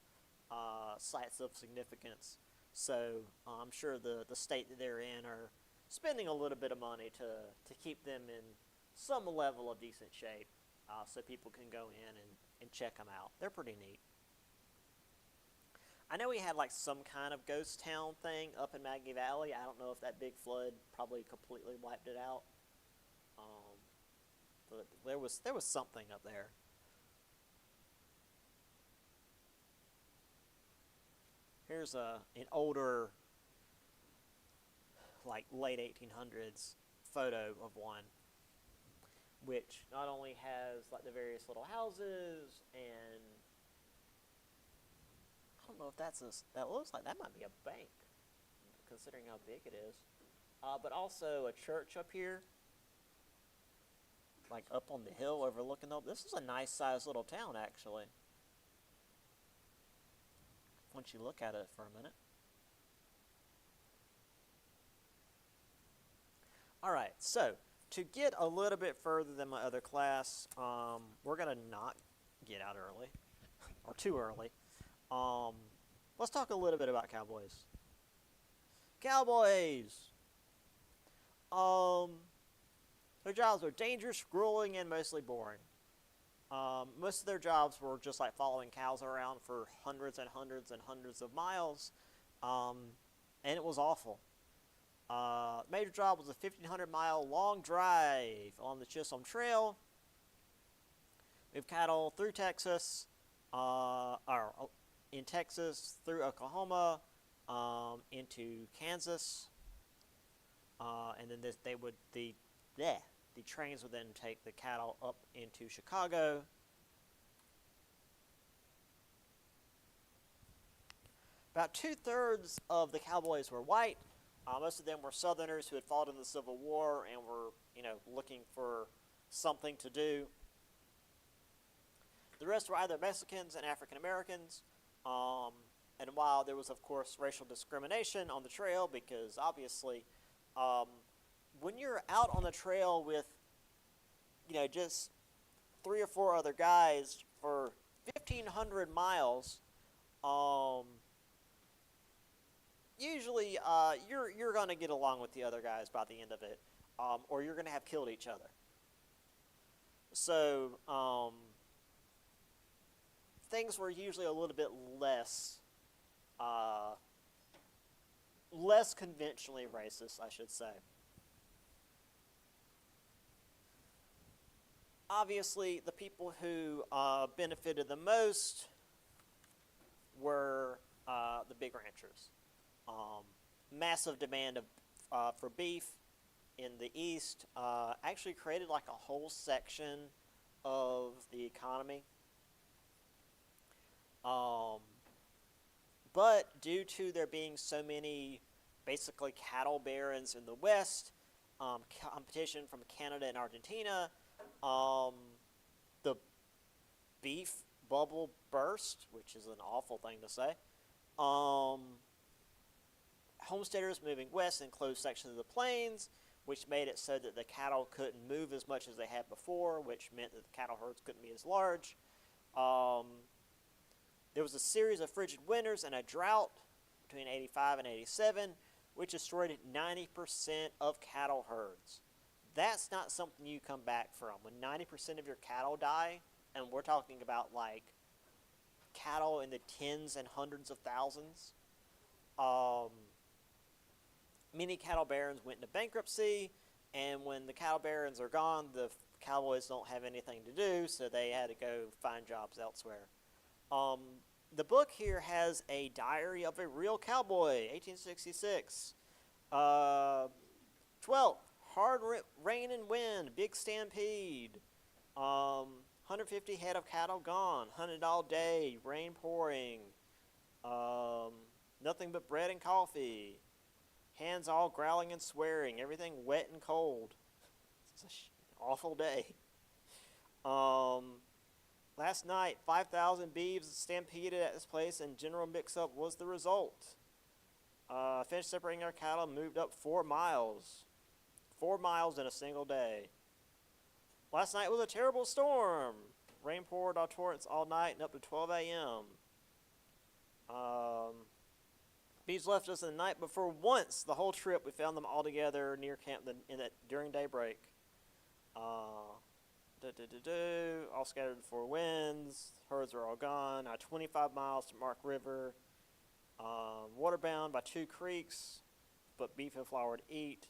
sites of significance. So I'm sure the state that they're in are spending a little bit of money to keep them in some level of decent shape, so people can go in and check them out. They're pretty neat. I know we had some kind of ghost town thing up in Maggie Valley. I don't know if that big flood probably completely wiped it out. But there was something up there. Here's an older, late 1800s photo of one, which not only has the various little houses, and I don't know if that looks like that might be a bank, considering how big it is, but also a church up here, up on the hill overlooking this is a nice sized little town, actually, once you look at it for a minute. All right, so to get a little bit further than my other class, we're gonna not get out early or too early. Um, let's talk a little bit about cowboys. Cowboys. Um, their jobs were dangerous, grueling, and mostly boring. Most of their jobs were just like following cows around for hundreds and hundreds and hundreds of miles, um, and it was awful. Major job was a 1,500-mile long drive along the Chisholm Trail. Move cattle through Texas, or in Texas through Oklahoma, into Kansas, and then the trains would then take the cattle up into Chicago. About 2/3 of the cowboys were white. Most of them were Southerners who had fought in the Civil War and were, looking for something to do. The rest were either Mexicans and African Americans. And while there was, of course, racial discrimination on the trail, because obviously, when you're out on the trail with, just 3 or 4 other guys for 1,500 miles, usually you're going to get along with the other guys by the end of it, or you're going to have killed each other. So things were usually a little bit less conventionally racist, I should say. Obviously, the people who benefited the most were the big ranchers. Massive demand for beef in the East actually created like a whole section of the economy. But due to there being so many basically cattle barons in the West, competition from Canada and Argentina, the beef bubble burst, which is an awful thing to say. Homesteaders moving west enclosed sections of the plains, which made it so that the cattle couldn't move as much as they had before, which meant that the cattle herds couldn't be as large. There was a series of frigid winters and a drought between 85 and 87, which destroyed 90% of cattle herds. That's not something you come back from. When 90% of your cattle die, and we're talking about like cattle in the tens and hundreds of thousands, many cattle barons went into bankruptcy, and when the cattle barons are gone, the cowboys don't have anything to do, so they had to go find jobs elsewhere. The book here has a diary of a real cowboy, 1866. 12th, hard rain and wind, big stampede. 150 head of cattle gone, hunted all day, rain pouring. Nothing but bread and coffee. Hands all growling and swearing, everything wet and cold. It's an awful day. Last night, 5,000 beeves stampeded at this place, and general mix-up was the result. Finished separating our cattle, moved up 4 miles. 4 miles in a single day. Last night was a terrible storm. Rain poured all torrents all night and up to 12 a.m. Beeves left us the night before once. The whole trip, we found them all together near camp during daybreak. All scattered before winds. Herds are all gone. 25 miles to Mark River. Waterbound by 2 creeks, but beef and flour to eat.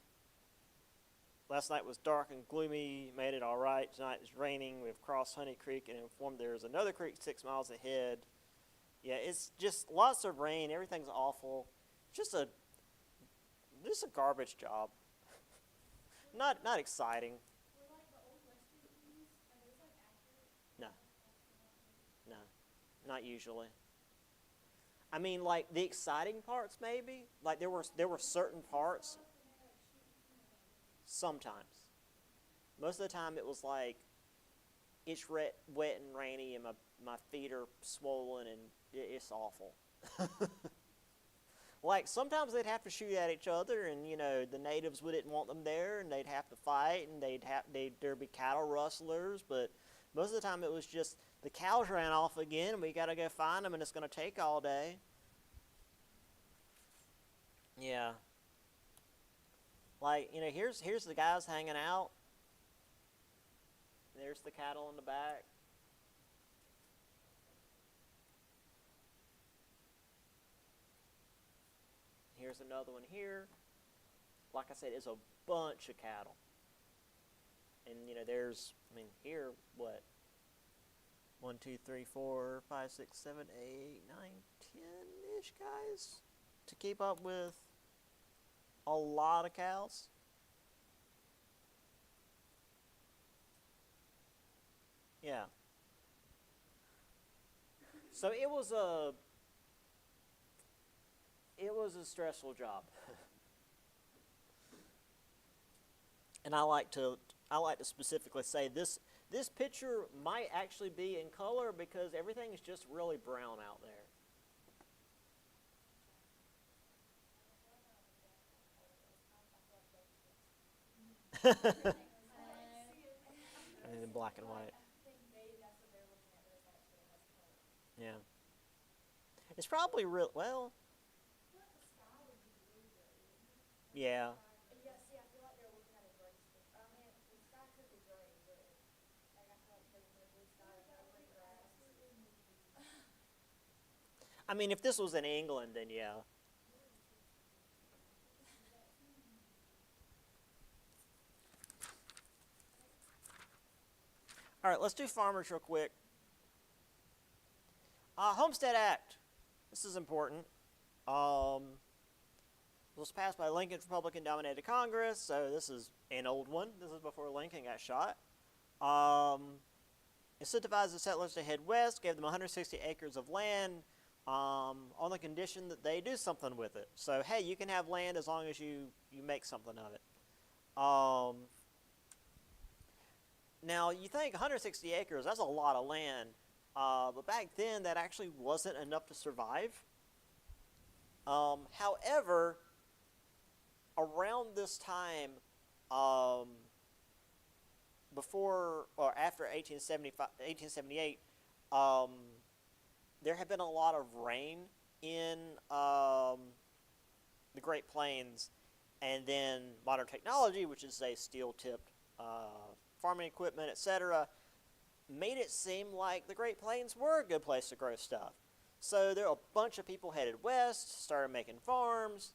Last night was dark and gloomy. Made it all right. Tonight is raining. We've crossed Honey Creek and informed there's another creek 6 miles ahead. Yeah, it's just lots of rain. Everything's awful. Just a garbage job. Not exciting. No, not usually. I mean, like the exciting parts, maybe. Like there were certain parts. Sometimes. Most of the time, it was like it's wet and rainy, and my feet are swollen, and it's awful. Like sometimes they'd have to shoot at each other, and the natives wouldn't want them there, and they'd have to fight, and there'd be cattle rustlers. But most of the time, it was just the cows ran off again, and we got to go find them, and it's going to take all day. Yeah, like here's the guys hanging out. There's the cattle in the back. Here's another one here. Like I said, it's a bunch of cattle. And there's, here, what? 1, 2, 3, 4, 5, 6, 7, 8, 9, 10-ish guys to keep up with a lot of cows. Yeah. So it was a stressful job. And I like to specifically say this picture might actually be in color because everything is just really brown out there. And in black and white. Yeah. It's probably real well, yeah. If this was in England, then yeah. All right, let's do farmers real quick. Homestead Act. This is important. It was passed by Lincoln's Republican-dominated Congress, so this is an old one. This is before Lincoln got shot. Incentivized the settlers to head west, gave them 160 acres of land on the condition that they do something with it. So, hey, you can have land as long as you make something of it. Now, you think 160 acres, that's a lot of land. But back then, that actually wasn't enough to survive. However, around this time, before or after 1878, there had been a lot of rain in the Great Plains, and then modern technology, which is a steel-tipped farming equipment, etc., made it seem like the Great Plains were a good place to grow stuff. So there were a bunch of people headed west, started making farms,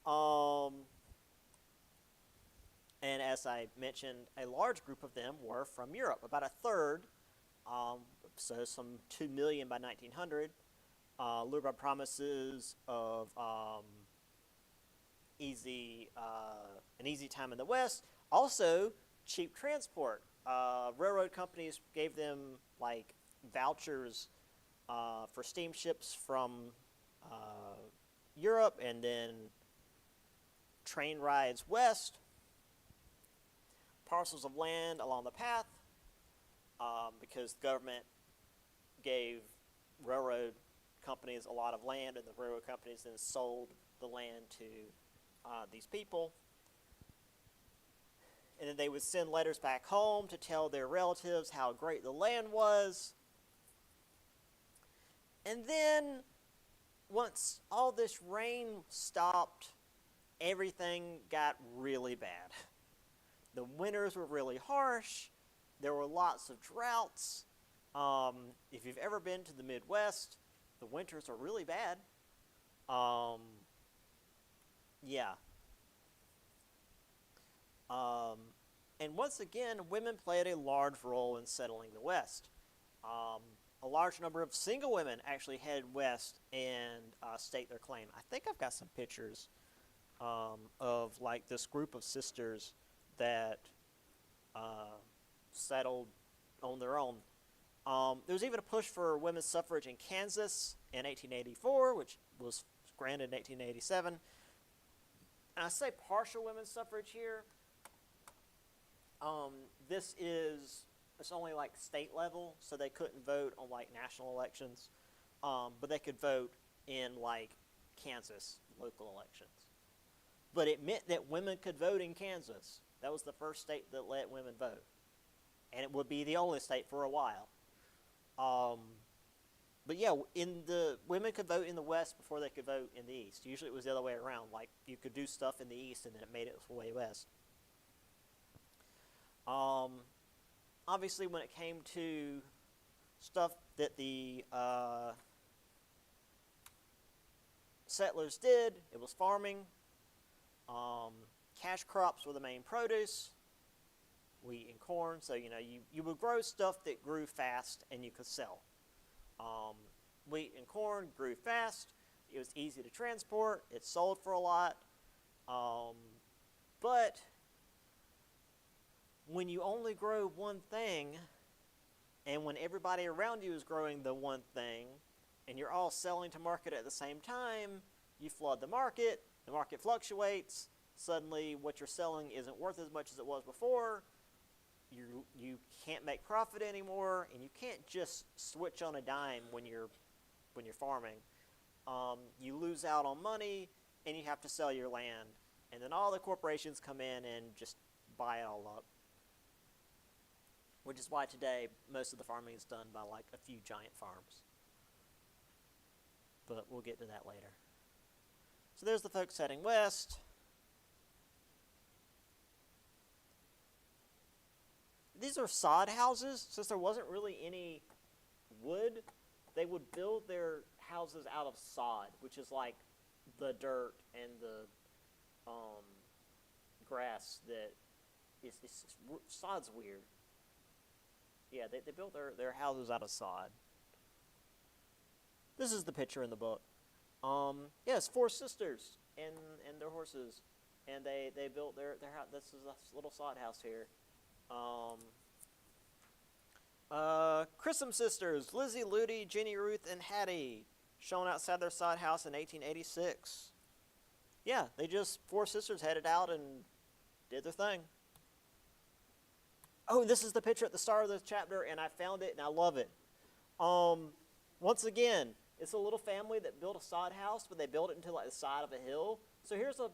and as I mentioned, a large group of them were from Europe, about a third, so some 2 million by 1900, lured by promises of an easy time in the West. Also, cheap transport. Railroad companies gave them like vouchers for steamships from Europe, and then train rides west, parcels of land along the path, because the government gave railroad companies a lot of land, and the railroad companies then sold the land to these people. And then they would send letters back home to tell their relatives how great the land was. And then, once all this rain stopped, everything got really bad. The winters were really harsh. There were lots of droughts. If you've ever been to the Midwest, the winters are really bad. Yeah. And once again, women played a large role in settling the West. A large number of single women actually headed west and stake their claim. I think I've got some pictures of like this group of sisters that settled on their own. There was even a push for women's suffrage in Kansas in 1884, which was granted in 1887. And I say partial women's suffrage here. It's only like state level, so they couldn't vote on like national elections, but they could vote in like Kansas local elections. But it meant that women could vote in Kansas. That was the first state that let women vote. And it would be the only state for a while. But yeah, women could vote in the West before they could vote in the East. Usually it was the other way around. Like, you could do stuff in the East and then it made its way west. Obviously, when it came to stuff that the settlers did, it was farming. Cash crops were the main produce, wheat and corn. So, you would grow stuff that grew fast and you could sell. Wheat and corn grew fast. It was easy to transport. It sold for a lot. But when you only grow one thing, and when everybody around you is growing the one thing, and you're all selling to market at the same time, you flood the market fluctuates, suddenly what you're selling isn't worth as much as it was before, you can't make profit anymore, and you can't just switch on a dime when you're farming. You lose out on money, and you have to sell your land, and then all the corporations come in and just buy it all up. Which is why today most of the farming is done by like a few giant farms. But we'll get to that later. So there's the folks heading west. These are sod houses. Since there wasn't really any wood, they would build their houses out of sod, which is like the dirt and the grass that is sod's weird. Yeah, they built their houses out of sod. This is the picture in the book. Yes, 4 sisters and their horses, and they built their house. This is a little sod house here. Chisholm sisters, Lizzie, Ludi, Jenny, Ruth, and Hattie, shown outside their sod house in 1886. Yeah, they just 4 sisters headed out and did their thing. Oh, this is the picture at the start of the chapter, and I found it, and I love it. Once again, it's a little family that built a sod house, but they built it into like the side of a hill. So here's a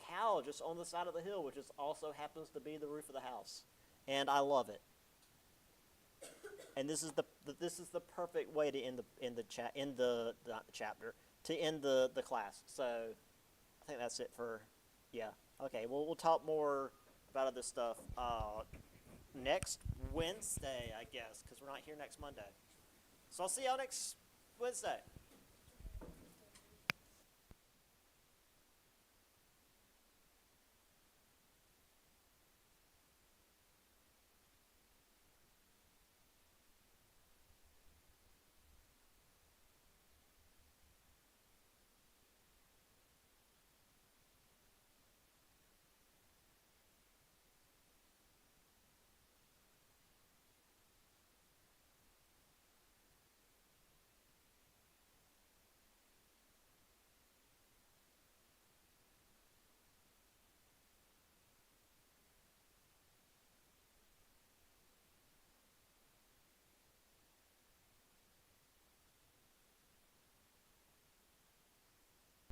cow just on the side of the hill, which also happens to be the roof of the house, and I love it. And this is the perfect way to end the class. So I think that's it for Okay, well, we'll talk more about other stuff next Wednesday, I guess, because we're not here next Monday. So I'll see y'all next Wednesday.